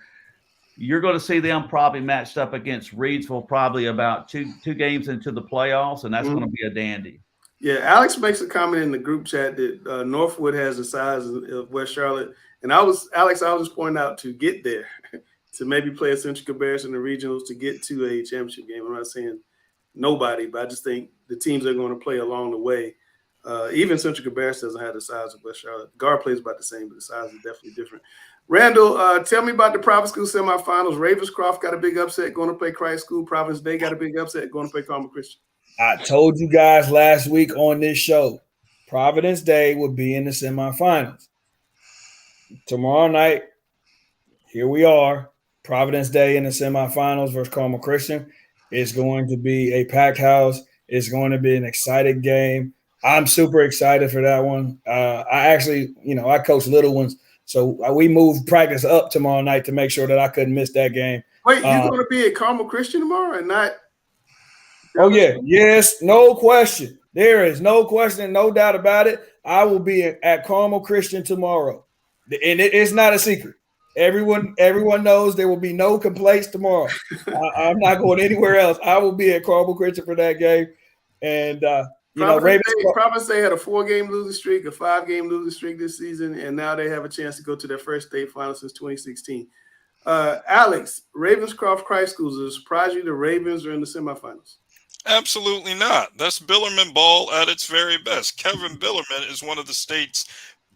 You're going to see them probably matched up against Reedsville probably about two games into the playoffs, and that's going to be a dandy. Yeah, Alex makes a comment in the group chat that Northwood has the size of West Charlotte. And I was just pointing out to get there, to maybe play a Central Cabarrus in the regionals to get to a championship game. I'm not saying nobody, but I just think the teams are going to play along the way. Even Central Cabarrus doesn't have the size of West Charlotte. Guard plays about the same, but the size is definitely different. Randall, tell me about the private school semifinals. Ravenscroft got a big upset going to play Christ School. Providence Day got a big upset going to play Carmel Christian. I told you guys last week on this show, Providence Day would be in the semifinals. Tomorrow night, here we are. Providence Day in the semifinals versus Carmel Christian. It's going to be a packed house. It's going to be an exciting game. I'm super excited for that one. I actually, I coach little ones, so we moved practice up tomorrow night to make sure that I couldn't miss that game. Wait, you're going to be at Carmel Christian tomorrow and not? Oh, yeah. Yes, no question. There is no question, no doubt about it. I will be at Carmel Christian tomorrow. And it's not a secret. Everyone knows there will be no complaints tomorrow. I'm not going anywhere else. I will be at Carmel Christian for that game. And, Providence Day had a 4-game losing streak, a 5-game losing streak this season, and now they have a chance to go to their first state final since 2016. Alex, Ravenscroft Christ Schools, does it surprise you the Ravens are in the semifinals? Absolutely not. That's Billerman ball at its very best. Kevin Billerman is one of the state's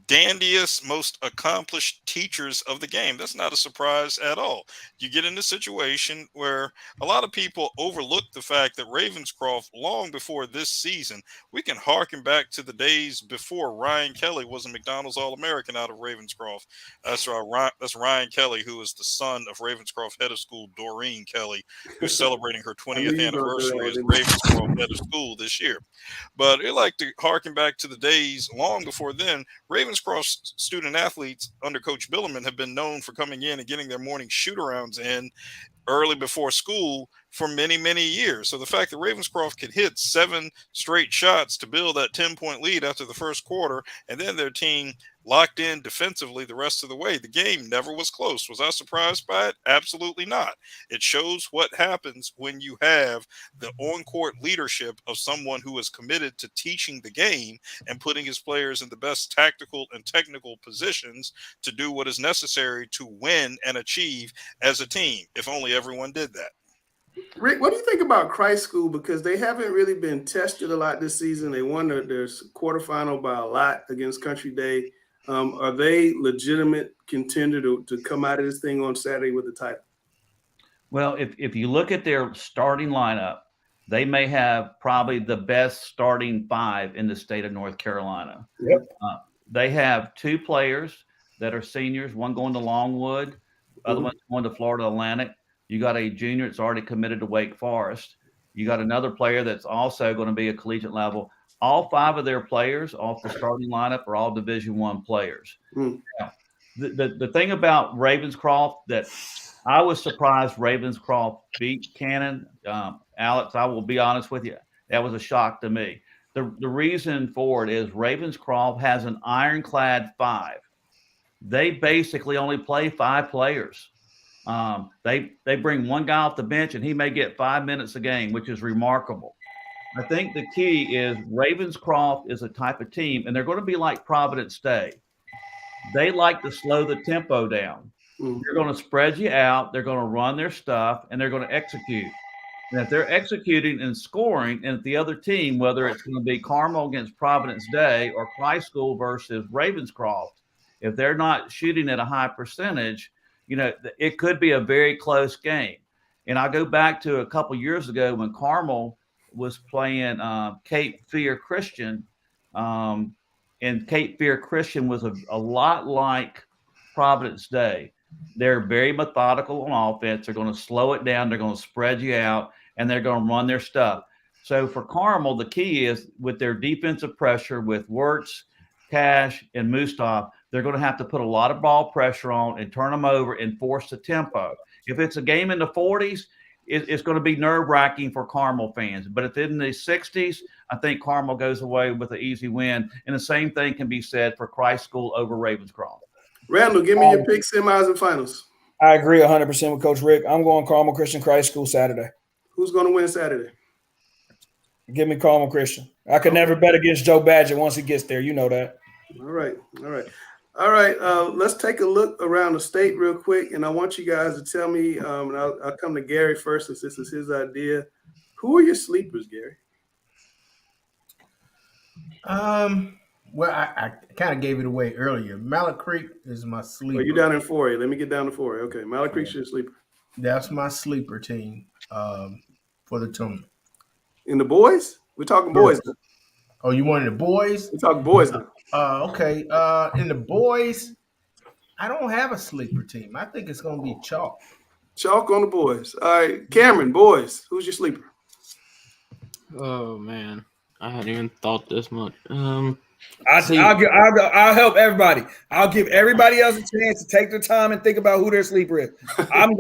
dandiest, most accomplished teachers of the game. That's not a surprise at all. You get in a situation where a lot of people overlook the fact that Ravenscroft, long before this season, we can harken back to the days before Ryan Kelly was a McDonald's All-American out of Ravenscroft. That's Ryan Kelly, who is the son of Ravenscroft head of school Doreen Kelly, who's celebrating her 20th anniversary as Ravenscroft head of school this year. But I like to harken back to the days long before then. Ravenscroft student athletes under Coach Billerman have been known for coming in and getting their morning shoot-arounds in early before school for many, many years. So the fact that Ravenscroft could hit 7 straight shots to build that 10-point lead after the first quarter, and then their team locked in defensively the rest of the way. The game never was close. Was I surprised by it? Absolutely not. It shows what happens when you have the on-court leadership of someone who is committed to teaching the game and putting his players in the best tactical and technical positions to do what is necessary to win and achieve as a team. If only everyone did that. Rick, what do you think about Christ School? Because they haven't really been tested a lot this season. They won their quarterfinal by a lot against Country Day. Are they legitimate contender to come out of this thing on Saturday with the title? Well, if you look at their starting lineup, they may have probably the best starting five in the state of North Carolina. Yep. They have two players that are seniors, one going to Longwood, other one's going to Florida Atlantic. You got a junior that's already committed to Wake Forest. You got another player that's also going to be a collegiate level. All five of their players off the starting lineup are all Division I players. Now, the thing about Ravenscroft that I was surprised Ravenscroft beat Cannon. Alex, I will be honest with you, that was a shock to me. The reason for it is Ravenscroft has an ironclad five. They basically only play five players. They bring one guy off the bench and he may get 5 minutes a game, which is remarkable. I think the key is Ravenscroft is a type of team, and they're going to be like Providence Day. They like to slow the tempo down. They're going to spread you out. They're going to run their stuff, and they're going to execute. And if they're executing and scoring, and if the other team, whether it's going to be Carmel against Providence Day or Christ School versus Ravenscroft, if they're not shooting at a high percentage, it could be a very close game. And I go back to a couple years ago when Carmel was playing Cape Fear Christian, and Cape Fear Christian was a lot like Providence Day. They're very methodical on offense. They're going to slow it down. They're going to spread you out, and they're going to run their stuff. So for Carmel, the key is with their defensive pressure with Wirtz, Cash, and Mustaf, they're going to have to put a lot of ball pressure on and turn them over and force the tempo. If it's a game in the 40s, it's going to be nerve-wracking for Carmel fans. But if it's in the 60s, I think Carmel goes away with an easy win. And the same thing can be said for Christ School over Ravenscroft. Randall, give me your pick, semis and finals. I agree 100% with Coach Rick. I'm going Carmel Christian Christ School Saturday. Who's going to win Saturday? Give me Carmel Christian. I could never bet against Joe Badgett once he gets there. You know that. All right. Let's take a look around the state real quick, and I want you guys to tell me, and I'll come to Gary first since this is his idea. Who are your sleepers, Gary? Well, I kind of gave it away earlier. Mallard Creek is my sleeper. Well, you're down in 4A. Let me get down to 4A. Okay, Mallard Creek's your sleeper. That's my sleeper team for the tournament. In the boys? We're talking boys now. Oh, you wanted the boys? We're talking boys now. Okay. In the boys, I don't have a sleeper team. I think it's going to be chalk. Chalk on the boys. All right, Cameron, boys, who's your sleeper? Oh man, I hadn't even thought this much. I'll help everybody. I'll give everybody else a chance to take their time and think about who their sleeper is. I'm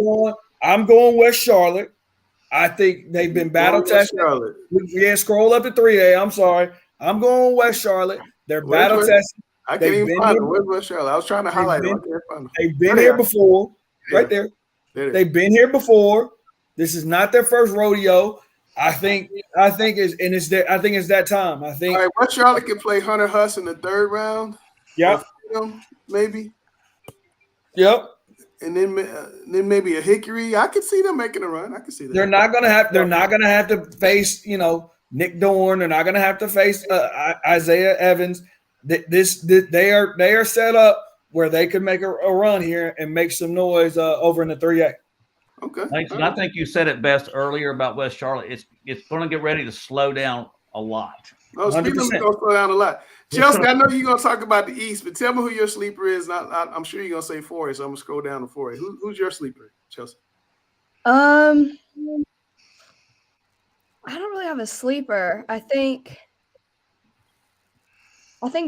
going West Charlotte. I think they've been battle tested. Yeah, scroll up to 3A. I'm sorry. I'm going West Charlotte. They're battle tested. I can't even find them. Where's West Charlotte? I was trying to highlight them. They've been here before. Right there. They've been here before. This is not their first rodeo. I think it's that time. I think. All right, West Charlotte can play Hunter Huss in the third round. Yep. Maybe. Yep. And then maybe a Hickory. I could see them making a run. I can see that. They're not gonna have to face Nick Dorn. They're not gonna have to face Isaiah Evans. They are set up where they could make a run here and make some noise over in the 3A. Okay. And I think you said it best earlier about West Charlotte. It's going to get ready to slow down a lot. Oh, speaking of going to slow down a lot. Chelsea, I know you're going to talk about the East, but tell me who your sleeper is. I'm sure you're going to say 4A, so I'm going to scroll down to 4A. Who's your sleeper, Chelsea? I don't really have a sleeper. I think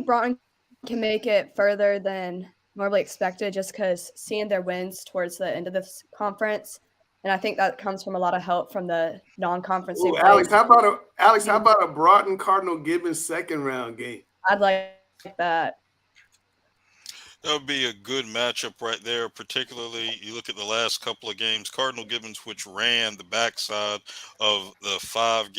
Broughton can make it further than normally expected just because seeing their wins towards the end of this conference. And I think that comes from a lot of help from the non-conference. Alex, how about a Broughton Cardinal Gibbons second round game? I'd like that. That would be a good matchup right there. Particularly, you look at the last couple of games. Cardinal Gibbons, which ran the backside of the uh, 5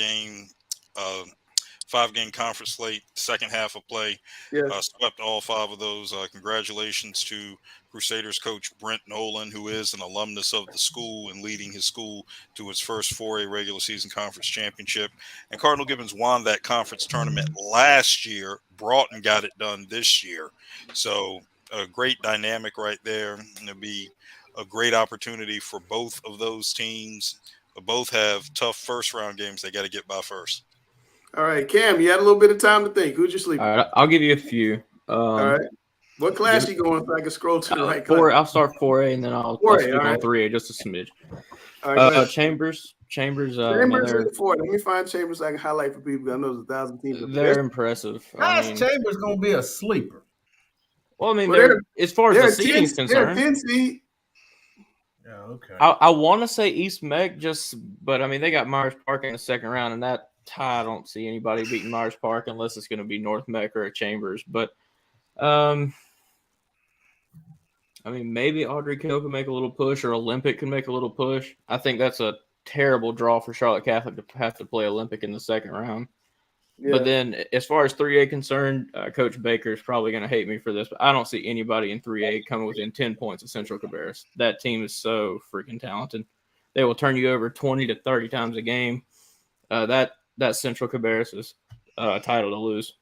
game conference slate, second half of play, Yes. swept all 5 of those. Congratulations to Crusaders coach Brent Nolan, who is an alumnus of the school and leading his school to its first 4A regular season conference championship. And Cardinal Gibbons won that conference tournament last year. Broughton got it done this year. So a great dynamic right there. And it'll be a great opportunity for both of those teams. Both have tough first round games they got to get by first. All right, Cam, you had a little bit of time to think. Who'd you sleep? All right, I'll give you a few. All right. What class you going so I can scroll to the right class? I'll start 4A and then I'll 4A, speak all on right. 3A just a smidge. All right, Chambers. Chambers in 4A. Let me find Chambers so I can highlight for people. I know there's 1,000 teams. They're impressive. How's Chambers going to be a sleeper? Well, I mean, they're as far as the seeding is concerned. They're 10 seed. Yeah, okay. I want to say East Meck, but I mean, they got Myers Park in the second round, and that tie, I don't see anybody beating Myers Park unless it's going to be North Meck or a Chambers. But, I mean, maybe Audrey Kell can make a little push, or Olympic can make a little push. I think that's a terrible draw for Charlotte Catholic to have to play Olympic in the second round. Yeah. But then, as far as 3A concerned, Coach Baker is probably going to hate me for this, but I don't see anybody in 3A coming within 10 points of Central Cabarrus. That team is so freaking talented. They will turn you over 20 to 30 times a game. That Central Cabarrus is a title to lose.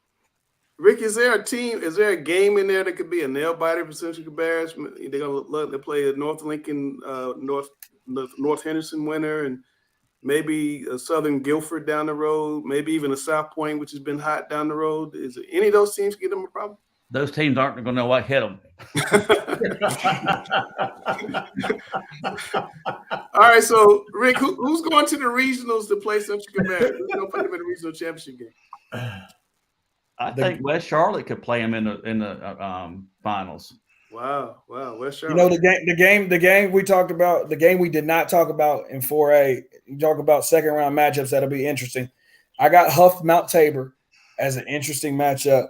Rick, is there a game in there that could be a nail biter for Central Cabarrus? They're going to play a North Lincoln, North Henderson winner, and maybe a Southern Guilford down the road, maybe even a South Point, which has been hot down the road. Is there any of those teams give them a problem? Those teams aren't going to know what hit them. All right, so Rick, who's going to the regionals to play Central Cabarrus? Who's going to put them in the regional championship game? I think West Charlotte could play them in the finals. Wow, West Charlotte. You know, the game we talked about, the game we did not talk about in 4A. You talk about second round matchups that'll be interesting. I got Huff Mount Tabor as an interesting matchup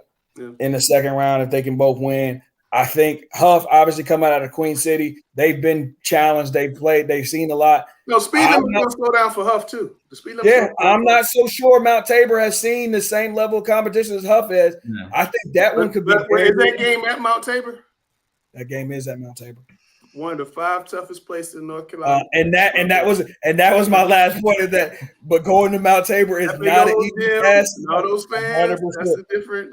in the second round if they can both win. I think Huff obviously coming out of Queen City. They've been challenged. They've played. They've seen a lot. No, speed limit is going to slow down for Huff too. The speed limit. Yeah, I'm not so sure Mount Tabor has seen the same level of competition as Huff has. Yeah. I think that one could be. Is that game at Mount Tabor? That game is at Mount Tabor. One of the 5 toughest places in North Carolina. And that was my last point of that. But going to Mount Tabor is not an easy task. All those fans, that's a different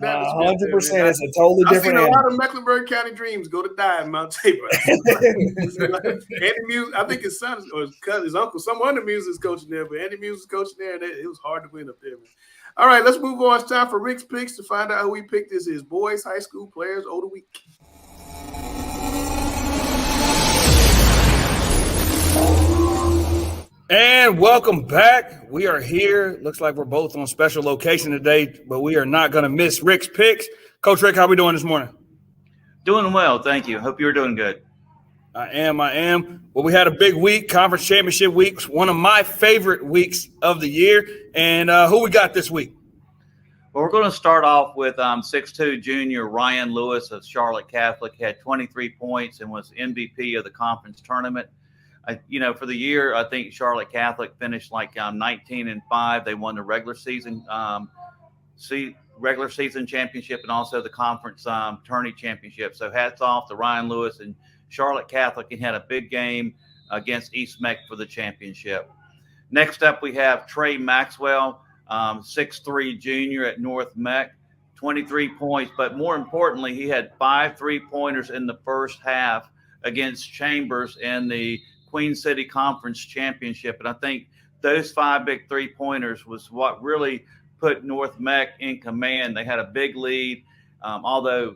atmosphere. 100%. It's a totally different. I've seen a lot of Mecklenburg County Dreams go to die in Mount Tabor. Andy Muse, I think his son or his uncle, someone of Muse is coaching there, but Andy Muse is coaching there, and it was hard to win up there, man. All right, let's move on. It's time for Rick's picks to find out who we picked. This is boys high school players of the week. And welcome back. We are here. Looks like we're both on special location today, but we are not going to miss Rick's picks. Coach Rick, how we doing this morning? Doing well, thank you. Hope you're doing good. I am. Well, we had a big week, conference championship weeks, one of my favorite weeks of the year. And who we got this week? Well, we're going to start off with 6'2" junior Ryan Lewis of Charlotte Catholic. He had 23 points and was MVP of the conference tournament. For the year, I think Charlotte Catholic finished like 19-5. They won the regular season championship and also the conference tourney championship. So hats off to Ryan Lewis and Charlotte Catholic, and had a big game against East Meck for the championship. Next up, we have Trey Maxwell, 6'3" junior at North Meck, 23 points. But more importantly, he had 5 3-pointers in the first half against Chambers in the Queen City Conference Championship. And I think those 5 big 3-pointers was what really put North Meck in command. They had a big lead. Although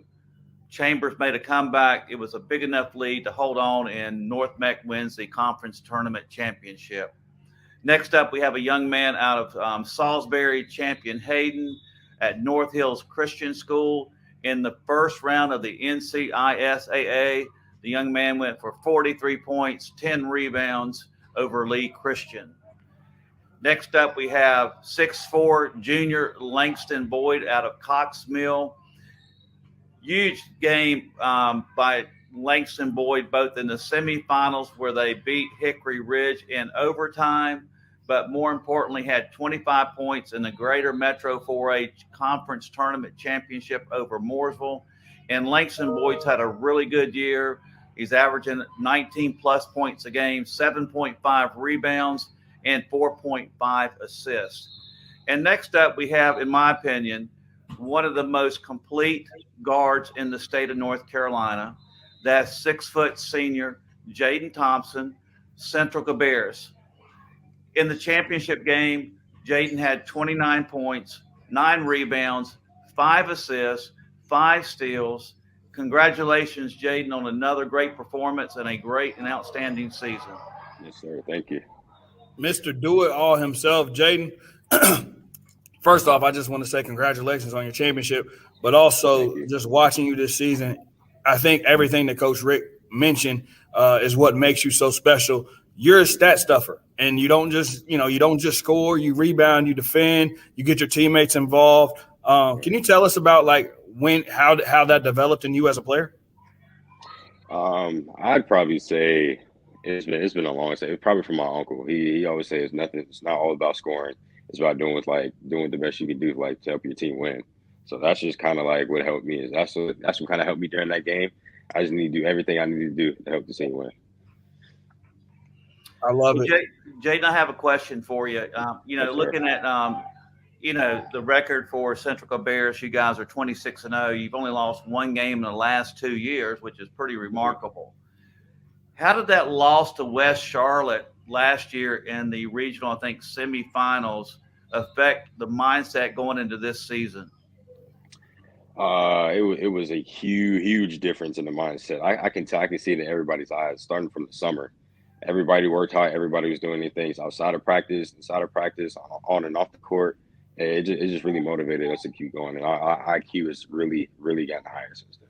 Chambers made a comeback, it was a big enough lead to hold on, and North Meck wins the conference tournament championship. Next up, we have a young man out of Salisbury, Champion Hayden at North Hills Christian School. In the first round of the NCISAA, the young man went for 43 points, 10 rebounds over Lee Christian. Next up, we have 6'4" junior Langston Boyd out of Cox Mill. Huge game by Langston Boyd, both in the semifinals where they beat Hickory Ridge in overtime, but more importantly had 25 points in the Greater Metro 4A Conference Tournament Championship over Mooresville. And Langston Boyd's had a really good year. He's averaging 19 plus points a game, 7.5 rebounds, and 4.5 assists. And next up, we have, in my opinion, one of the most complete guards in the state of North Carolina. That's 6-foot senior Jaden Thompson, Central Cabarrus. In the championship game, Jaden had 29 points, 9 rebounds, 5 assists, 5 steals. Congratulations, Jaden, on another great performance and a great and outstanding season. Yes, sir. Thank you. Mr. Do It All himself, Jaden. First off, I just want to say congratulations on your championship, but also just watching you this season, I think everything that Coach Rick mentioned is what makes you so special. You're a stat stuffer, and you don't just score, you rebound, you defend, you get your teammates involved. Can you tell us about how that developed in you as a player? I'd probably say it's been a long time. It's probably from my uncle. He always says it's not all about scoring. It's about doing the best you can do to help your team win. So that's just kind of like what helped me. That's what kind of helped me during that game. I just need to do everything I need to do to help the team win. I love it. Jaden, I have a question for you. Looking at the record for Central Cabarrus, you guys are 26-0. You've only lost one game in the last 2 years, which is pretty remarkable. How did that loss to West Charlotte last year in the regional, I think, semifinals affect the mindset going into this season? It was a huge difference in the mindset. I can see it in everybody's eyes, starting from the summer. Everybody worked hard. Everybody was doing their things outside of practice, on and off the court. It just really motivated us to keep going. And our IQ has really gotten higher since then.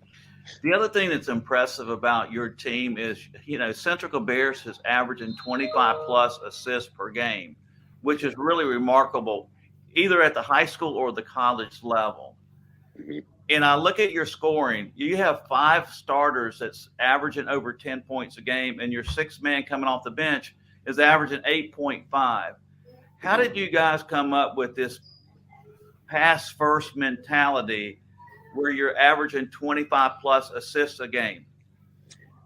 The other thing that's impressive about your team is, Central Cabarrus is averaging 25 plus assists per game, which is really remarkable, either at the high school or the college level. Mm-hmm. And I look at your scoring. You have 5 starters that's averaging over 10 points a game, and your 6th man coming off the bench is averaging 8.5. How did you guys come up with this pass first mentality where you're averaging 25 plus assists a game?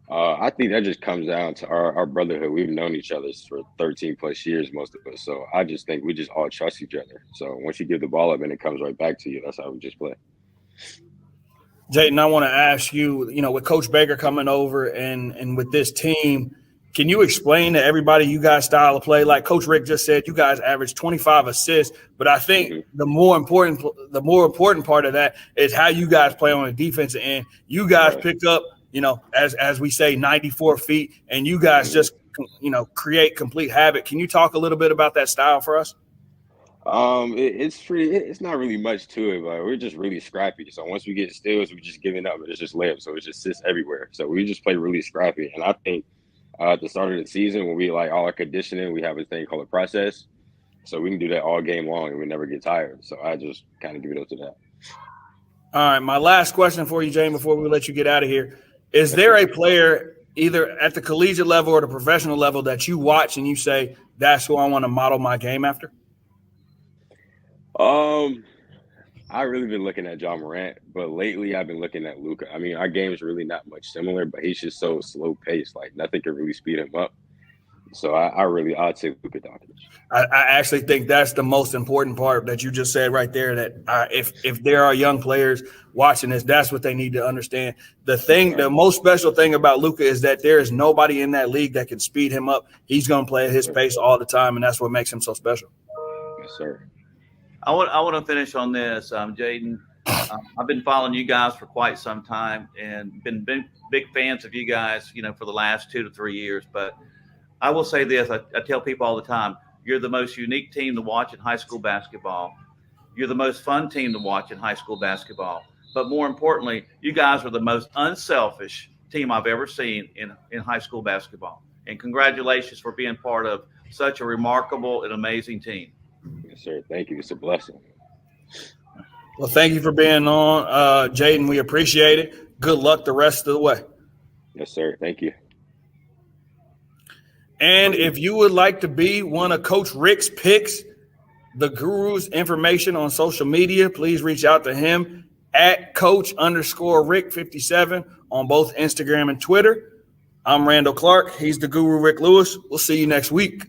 I think that just comes down to our brotherhood. We've known each other for 13 plus years, most of us. So I just think we just all trust each other. So once you give the ball up and it comes right back to you, that's how we just play. Jayden, I want to ask you, with Coach Baker coming over and with this team, can you explain to everybody you guys' style of play? Like Coach Rick just said, you guys average 25 assists, but I think the more important part of that is how you guys play on the defensive end. You guys pick up, as we say, 94 feet, and you guys just, create complete havoc. Can you talk a little bit about that style for us? It's not really much to it, but we're just really scrappy. So once we get steals, we just giving up, and it's just layups. So it just sits everywhere. So we just play really scrappy. And I think at the start of the season, when we all our conditioning, we have a thing called a process. So we can do that all game long, and we never get tired. So I just kind of give it up to that. All right, my last question for you, Jane, before we let you get out of here. Is there a player either at the collegiate level or the professional level that you watch and you say, that's who I want to model my game after? I've really been looking at John Morant, but lately I've been looking at Luka. I mean, our game is really not much similar, but he's just so slow paced. Like nothing can really speed him up. So I'd say Luka Doncic. I actually think that's the most important part that you just said right there. That if there are young players watching this, that's what they need to understand. The most special thing about Luka is that there is nobody in that league that can speed him up. He's going to play at his pace all the time, and that's what makes him so special. Yes, sir. I want to finish on this, Jayden. I've been following you guys for quite some time and been big fans of you guys, for the last 2 to 3 years. But I will say this: I tell people all the time, you're the most unique team to watch in high school basketball. You're the most fun team to watch in high school basketball. But more importantly, you guys are the most unselfish team I've ever seen in high school basketball. And congratulations for being part of such a remarkable and amazing team. Yes, sir. Thank you. It's a blessing. Well, thank you for being on, Jaden. We appreciate it. Good luck the rest of the way. Yes, sir. Thank you. And if you would like to be one of Coach Rick's picks, the Guru's information on social media, please reach out to him at Coach_Rick57 on both Instagram and Twitter. I'm Randall Clark. He's the Guru Rick Lewis. We'll see you next week.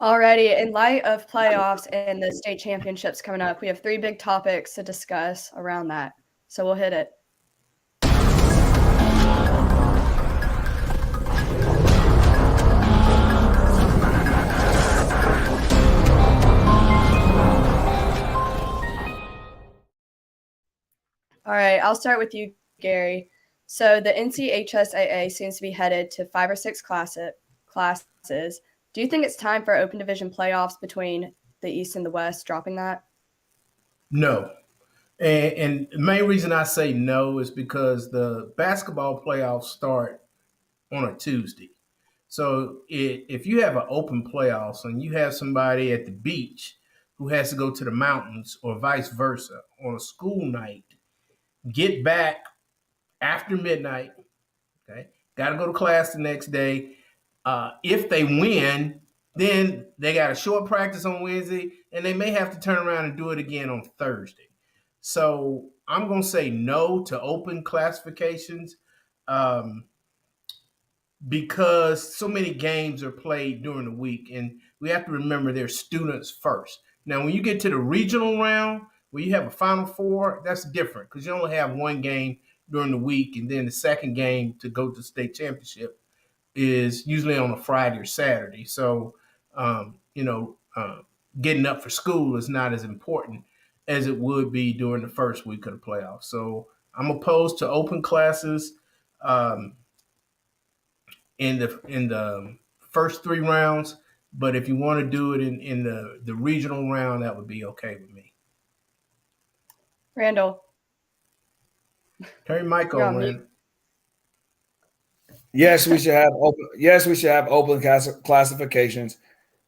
Alrighty, in light of playoffs and the state championships coming up, we have 3 big topics to discuss around that. So we'll hit it. All right, I'll start with you, Gary. So the NCHSAA seems to be headed to 5 or 6 classes. Do you think it's time for open division playoffs between the East and the West, dropping that? No. And the main reason I say no is because the basketball playoffs start on a Tuesday. So if you have an open playoffs and you have somebody at the beach who has to go to the mountains or vice versa on a school night, get back after midnight, okay, got to go to class the next day. If they win, then they got a short practice on Wednesday, and they may have to turn around and do it again on Thursday. So I'm going to say no to open classifications because so many games are played during the week, and we have to remember they're students first. Now, when you get to the regional round, where you have a Final Four, that's different because you only have one game during the week, and then the second game to go to the state championship is usually on a Friday or Saturday. So, getting up for school is not as important as it would be during the first week of the playoffs. So, I'm opposed to open classes in the first 3 rounds. But if you want to do it in the regional round, that would be okay with me. Randall. Turn your mic on, Randall. Yes, we should have open. Yes, we should have open classifications.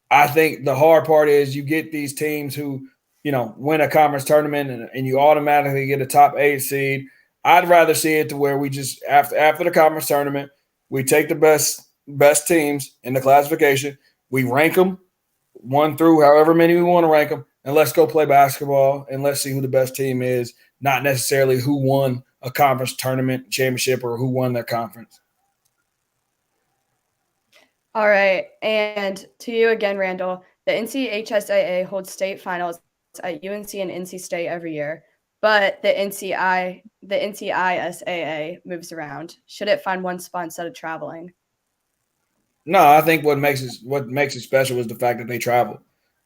I think the hard part is you get these teams who, win a conference tournament and you automatically get a top 8 seed. I'd rather see it to where we just after the conference tournament, we take the best teams in the classification, we rank them 1 through however many we want to rank them, and let's go play basketball and let's see who the best team is, not necessarily who won a conference tournament championship or who won their conference. All right. And to you again, Randall, the NCHSAA holds state finals at UNC and NC State every year, but the NCISAA moves around. Should it find one spot instead of traveling? No, I think what makes it special is the fact that they travel.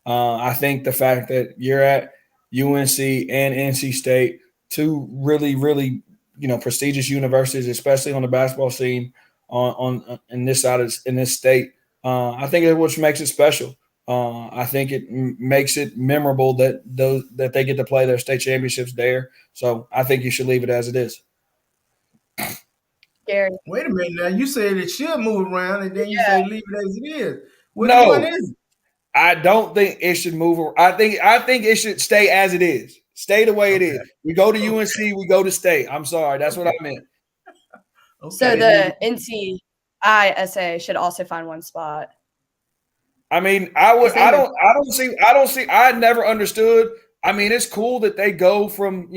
I think the fact that you're at UNC and NC State, 2 really, really, prestigious universities, especially on the basketball scene on in this state. I think it's what makes it special. I think it makes it memorable that they get to play their state championships there. So I think you should leave it as it is. Gary. Wait a minute now. You said it should move around, and then you say leave it as it is. Which No, one is it? I don't think it should move. I think it should stay as it is. Stay the way it is. We go to UNC, we go to state. I'm sorry. That's what I meant. So the NCISA should also find one spot. I mean, I never understood. I mean, it's cool that they go from,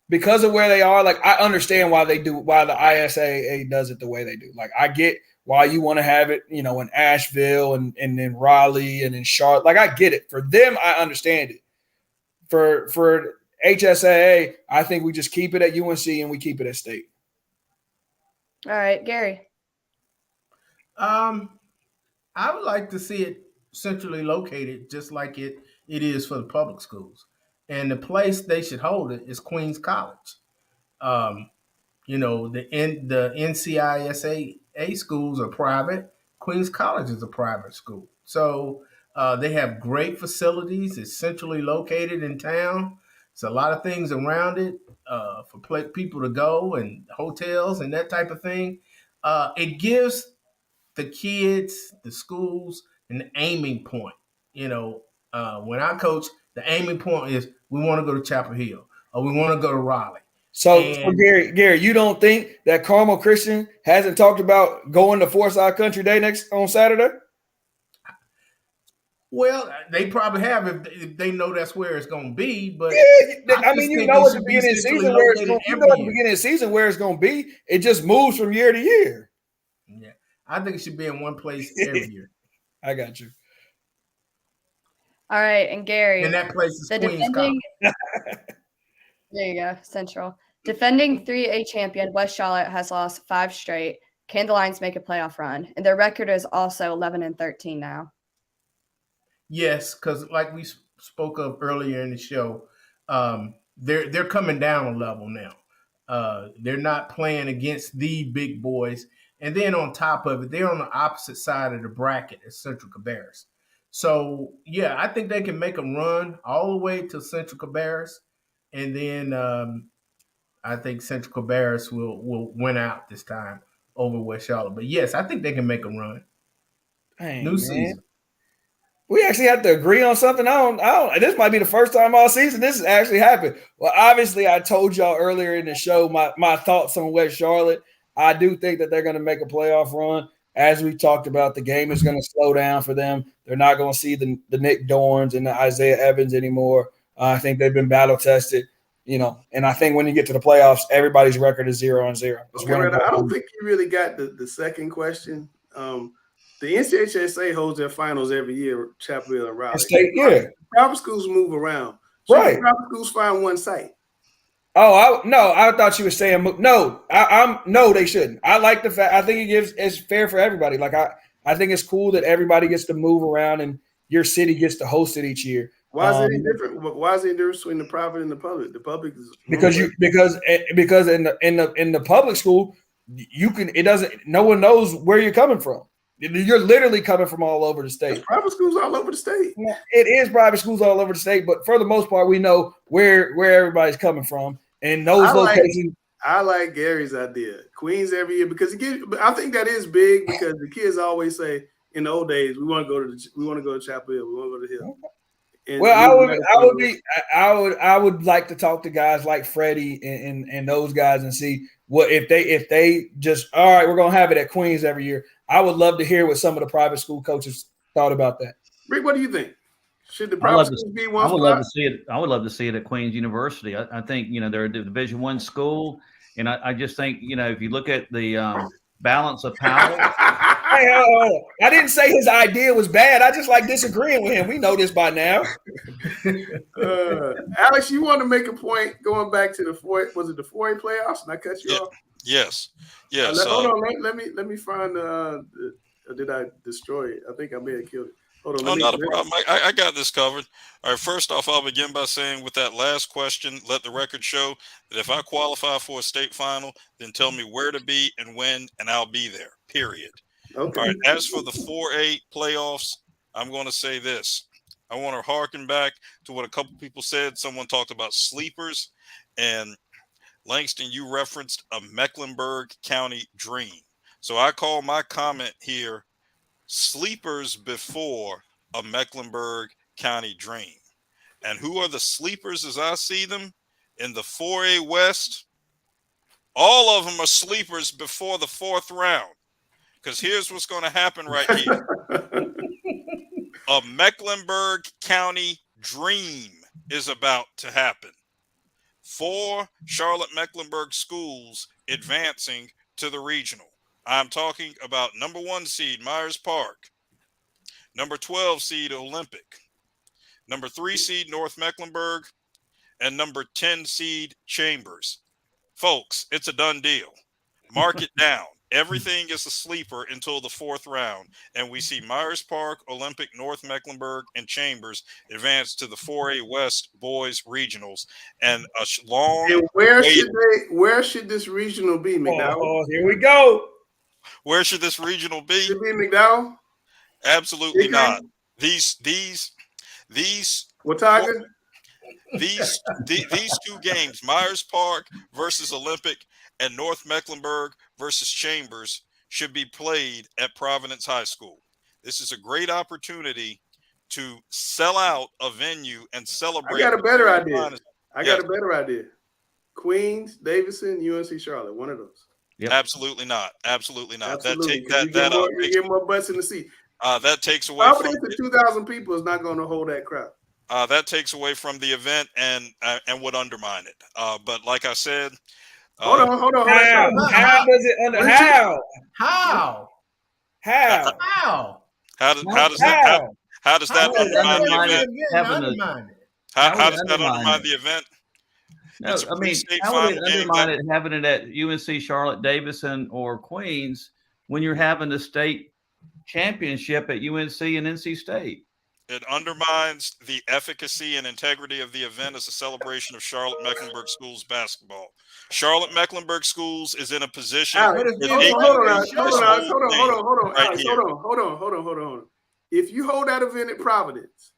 because of where they are. Like, I understand why the ISAA does it the way they do. Like, I get why you want to have it, in Asheville and in Raleigh and in Charlotte. Like, I get it. For them, I understand it. For HSAA, I think we just keep it at UNC and we keep it at state. All right, Gary. I would like to see it centrally located, just like it is for the public schools. And the place they should hold it is Queens College. The NCISAA schools are private. Queens College is a private school. So they have great facilities. It's centrally located in town. It's a lot of things around it for people to go and hotels and that type of thing. It gives the kids, the schools, an aiming point. When I coach, The aiming point is we want to go to Chapel Hill or we want to go to Raleigh. So Gary, you don't think that Carmel Christian hasn't talked about going to Forsyth Country Day next on Saturday? Well, they probably have if they know that's where it's going to be. But yeah, I mean, you know, at the beginning of the season where it's going, it's going to be. It just moves from year to year. Yeah, I think it should be in one place every year. I got you. All right, and Gary, and that place is Queens defending. There you go, Central. Defending 3A champion West Charlotte has lost 5 straight. Can the Lions make a playoff run? And their record is also 11-13 now. Yes, because like we spoke of earlier in the show, they're coming down a level now. They're not playing against the big boys, and then on top of it, they're on the opposite side of the bracket as Central Cabarrus. So yeah, I think they can make a run all the way to Central Cabarrus, and then I think Central Cabarrus will win out this time over West Charlotte. But yes, I think they can make a run. Dang, New season. We actually have to agree on something. I don't. This might be the first time all season this has actually happened. Well, obviously, I told y'all earlier in the show my thoughts on West Charlotte. I do think that they're going to make a playoff run. As we talked about, the game is going to slow down for them. They're not going to see the Nick Dorns and the Isaiah Evans anymore. I think they've been battle tested, and I think when you get to the playoffs, everybody's record is 0-0. Okay, I don't think you really got the second question. The NCHSAA holds their finals every year, Chapel Hill and Raleigh. Private schools move around. So right. Private schools find one site. Oh, I thought you were saying no. No, they shouldn't. I like the fact. I think it's fair for everybody. Like I think it's cool that everybody gets to move around and your city gets to host it each year. Why is it any different? Why is it different between the private and the public? The public is because in the public school no one knows where you're coming from. You're literally coming from all over the state. There's private schools all over the state. It is private schools all over the state, but for the most part, we know where everybody's coming from. And those locations. I like Gary's idea. Queens every year because I think that is big because the kids always say in the old days we want to go to Chapel Hill, we want to go to the Hill. And I would like to talk to guys like Freddie and those guys and see what if they just all right, we're gonna have it at Queens every year. I would love to hear what some of the private school coaches thought about that. Rick, what do you think? Should the private schools be one spot? I would love to see it at Queens University. I think they're a Division I school, and I just think if you look at the balance of power. Hey, I didn't say his idea was bad. I just like disagreeing with him. We know this by now. Alex, you want to make a point going back to the 4A playoffs? And I cut you off. Yes. Hold on. Let me find. Did I destroy it? I think I may have killed it. Hold on. Not a problem. I got this covered. All right. First off, I'll begin by saying with that last question, let the record show that if I qualify for a state final, then tell me where to be and when, and I'll be there. Period. Okay. All right. As for the 4A playoffs, I'm going to say this. I want to harken back to what a couple people said. Someone talked about sleepers, and Langston, you referenced a Mecklenburg County dream. So I call my comment here sleepers before a Mecklenburg County dream. And who are the sleepers as I see them in the 4A West? All of them are sleepers before the 4th round. Because here's what's going to happen right here. A Mecklenburg County dream is about to happen. 4 Charlotte-Mecklenburg schools advancing to the regional. I'm talking about number 1 seed Myers Park, number 12 seed Olympic, number 3 seed North Mecklenburg, and number 10 seed Chambers. Folks, it's a done deal. Mark it down. Everything is a sleeper until the 4th round, and we see Myers Park, Olympic, North Mecklenburg, and Chambers advance to the 4A West boys regionals. And a long. And where should this regional be, McDowell? Oh, here we go. Where should this regional be? Should it be McDowell? Absolutely not. These Watauga? These 2 games, Myers Park versus Olympic and North Mecklenburg versus Chambers, should be played at Providence High School. This is a great opportunity to sell out a venue and I celebrate. got a the better very idea. finest- I Yes. got a better idea. Queens, Davidson, UNC Charlotte, one of those. Yep. Absolutely not. Absolutely not. Absolutely. That You that get more butts in the seat. that takes away from Providence to 2,000 people is not going to hold that crowd. that takes away from the event and would undermine it. But like I said, Hold on. How does it under how? How? How? How? How does that undermine the event? How does that undermine the event? No, It's a I mean, pre-state how would final it game. undermine it having it at UNC Charlotte, Davidson, or Queens when you're having the state championship at UNC and NC State? It undermines the efficacy and integrity of the event as a celebration of Charlotte Mecklenburg Schools basketball. Charlotte Mecklenburg Schools is in a position. Alex, hold on. If you hold that event at Providence,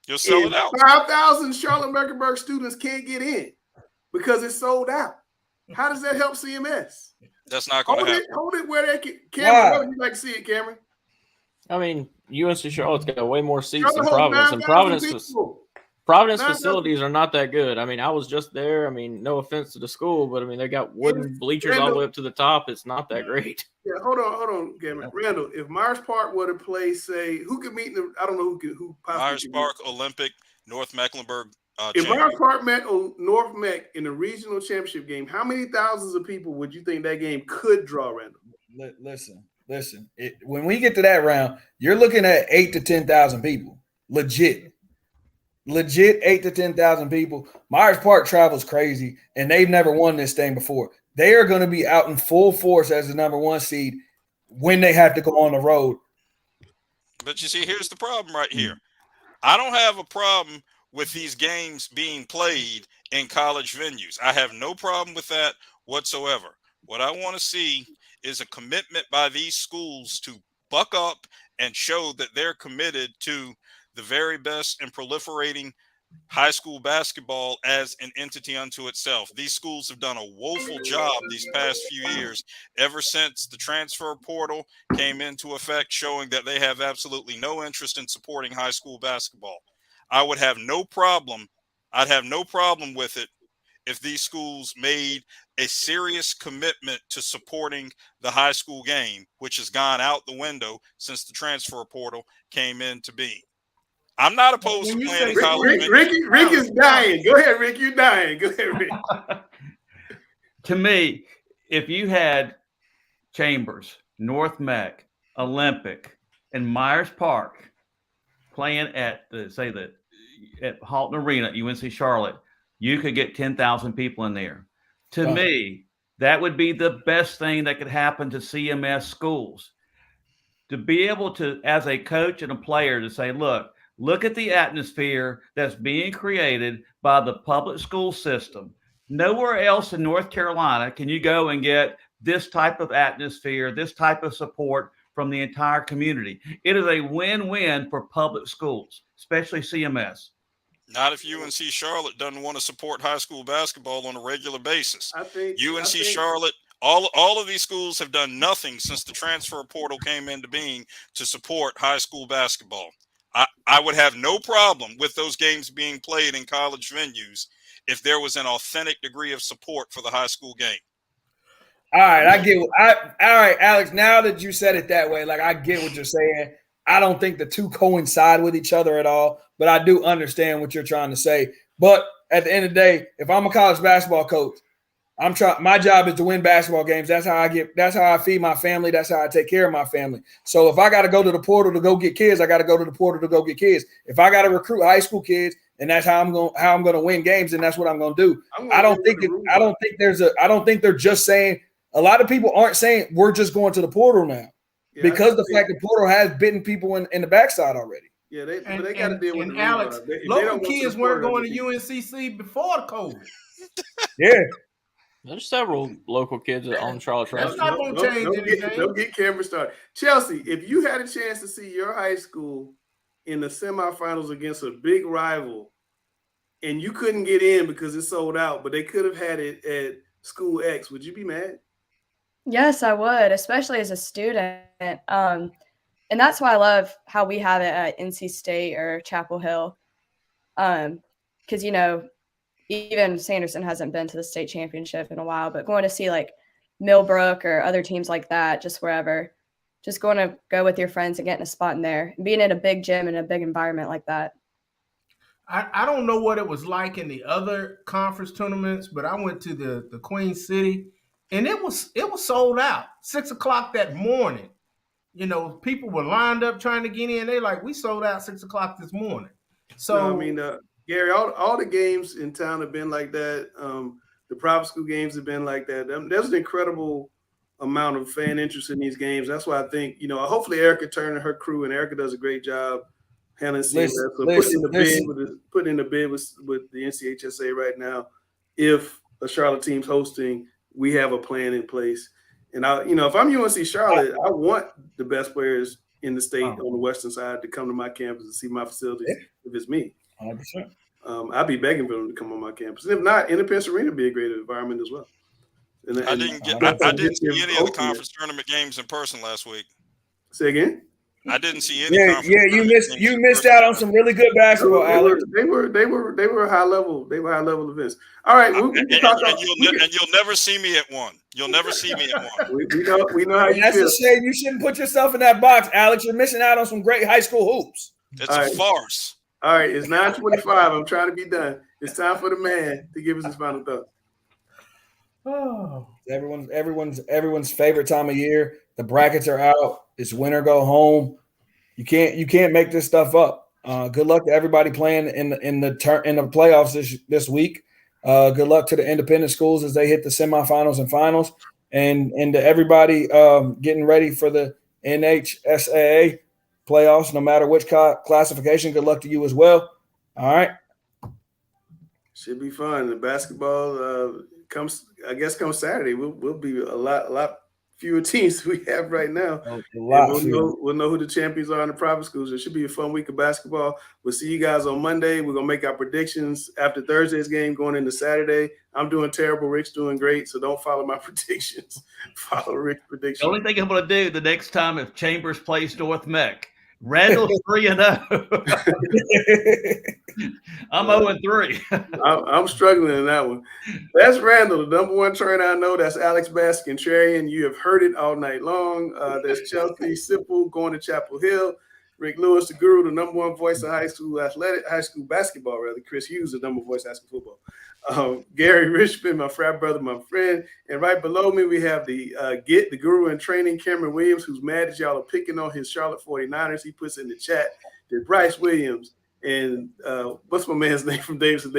you'll sell it out. 5,000 Charlotte Mecklenburg students can't get in because it's sold out. How does that help CMS? That's not going to happen. Hold it where they can. Cameron, where would you like to see it, Cameron? I mean, UNC Charlotte's got way more seats Charlotte than Providence, and 9,000 Providence 9,000 facilities are not that good. I mean, I was just there. I mean, no offense to the school, but I mean, they got wooden bleachers all the way up to the top. It's not that great. Yeah, hold on, Cameron. Randall, if Myers Park were to play, say, who could meet the? I don't know who possibly. Myers Park, Olympic, North Mecklenburg. If Myers Park met North Meck in the regional championship game, how many thousands of people would you think that game could draw, Randall? Listen. When we get to that round, you're looking at 8,000 to 10,000 people. Legit 8,000 to 10,000 people. Myers Park travels crazy, and they've never won this thing before. They are going to be out in full force as the number 1 seed when they have to go on the road. But you see, here's the problem right here. I don't have a problem with these games being played in college venues. I have no problem with that whatsoever. What I want to see is a commitment by these schools to buck up and show that they're committed to the very best in proliferating high school basketball as an entity unto itself. These schools have done a woeful job these past few years, ever since the transfer portal came into effect, showing that they have absolutely no interest in supporting high school basketball. I'd have no problem with it if these schools made a serious commitment to supporting the high school game, which has gone out the window since the transfer portal came into being. I'm not opposed to playing in college. Rick is dying. Go ahead, Rick. You're dying. Go ahead, Rick. To me, if you had Chambers, North Meck, Olympic, and Myers Park playing at at Halton Arena at UNC Charlotte, you could get 10,000 people in there. To me, that would be the best thing that could happen to CMS schools. To be able to, as a coach and a player, to say, look at the atmosphere that's being created by the public school system. Nowhere else in North Carolina can you go and get this type of atmosphere, this type of support from the entire community. It is a win-win for public schools, especially CMS. Not if UNC Charlotte doesn't want to support high school basketball on a regular basis. UNC Charlotte, all of these schools have done nothing since the transfer portal came into being to support high school basketball. I would have no problem with those games being played in college venues if there was an authentic degree of support for the high school game. All right, all right, Alex, now that you said it that way, I get what you're saying. I don't think the two coincide with each other at all, but I do understand what you're trying to say. But at the end of the day, if I'm a college basketball coach, my job is to win basketball games. That's how I feed my family. That's how I take care of my family. So if I got to go to the portal to go get kids, I got to go to the portal to go get kids. If I got to recruit high school kids, and that's how I'm going to win games, and that's what I'm going to do. I don't think they're just saying. A lot of people aren't saying we're just going to the portal now, because the fact the portal has bitten people in the backside already. Yeah, they got to deal with and Alex, local kids weren't going to UNCC before the COVID. Yeah. There's several local kids on Charlotte. That's not going to change anything. Don't get Cameron started. Chelsea, if you had a chance to see your high school in the semifinals against a big rival, and you couldn't get in because it sold out, but they could have had it at School X, would you be mad? Yes, I would, especially as a student. And that's why I love how we have it at NC State or Chapel Hill. Because, you know, even Sanderson hasn't been to the state championship in a while, but going to see like Millbrook or other teams like that, just wherever, just going to go with your friends and getting a spot in there and being in a big gym in a big environment like that. I don't know what it was like in the other conference tournaments, but I went to the Queen City and it was sold out 6 o'clock that morning. You know, people were lined up trying to get in. They like, we sold out 6 o'clock this morning. So no, I mean, Gary, all the games in town have been like that. The private school games have been like that. There's an incredible amount of fan interest in these games. That's why I think, you know, hopefully Erica Turner and her crew, and Erica does a great job handling CMS. So putting in the bid with the NCHSAA right now. If a Charlotte team's hosting, we have a plan in place. And if I'm UNC Charlotte, I want the best players in the state on the western side to come to my campus and see my facilities. If it's me, 100%. I'd be begging for them to come on my campus. And if not, Independence Arena would be a great environment as well. I didn't see any of the conference tournament games in person last week. Say again? I didn't see any. You missed out on some really good basketball, Alex. They were high level. They were high level events. All right, you'll never see me at one. You'll never see me at one. We know how you That's feel. a shame. You shouldn't put yourself in that box, Alex. You're missing out on some great high school hoops. It's a farce. All right, it's 9:25. I'm trying to be done. It's time for the man to give us his final thoughts. Oh, everyone's favorite time of year. The brackets are out. It's win or go home. You can't make this stuff up. Good luck to everybody playing in the playoffs this week. Good luck to the independent schools as they hit the semifinals and finals, and to everybody getting ready for the NHSAA playoffs. No matter which classification, good luck to you as well. All right. Should be fun. The basketball comes Saturday. We'll be a lot fewer teams we have right now. We'll know who the champions are in the private schools. It should be a fun week of basketball. We'll see you guys on Monday. We're gonna make our predictions after Thursday's game going into Saturday. I'm doing terrible. Rick's doing great. So don't follow my predictions. Follow Rick's predictions. The only thing I'm gonna do the next time if Chambers plays North Mech. Randall's 3-0. I'm 0-3. I'm struggling in that one. That's Randall, the number one trainer I know. That's Alex Bass-Contrarian. You have heard it all night long. There's Chelsea Sipple going to Chapel Hill. Rick Lewis, the guru, the number one voice of high school basketball, rather. Chris Hughes, the number one voice of high school football. Gary Richmond, my frat brother, my friend. And right below me, we have the guru in training, Cameron Williams, who's mad that y'all are picking on his Charlotte 49ers. He puts in the chat that Bryce Williams and what's my man's name from Davidson?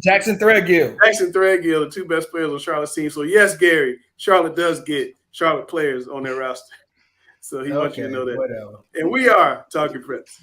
Jackson Threadgill. Jackson Threadgill, the two best players on Charlotte's team. So yes, Gary, Charlotte does get Charlotte players on their roster. So he wants you to know that. Whatever. And we are Talking Preps.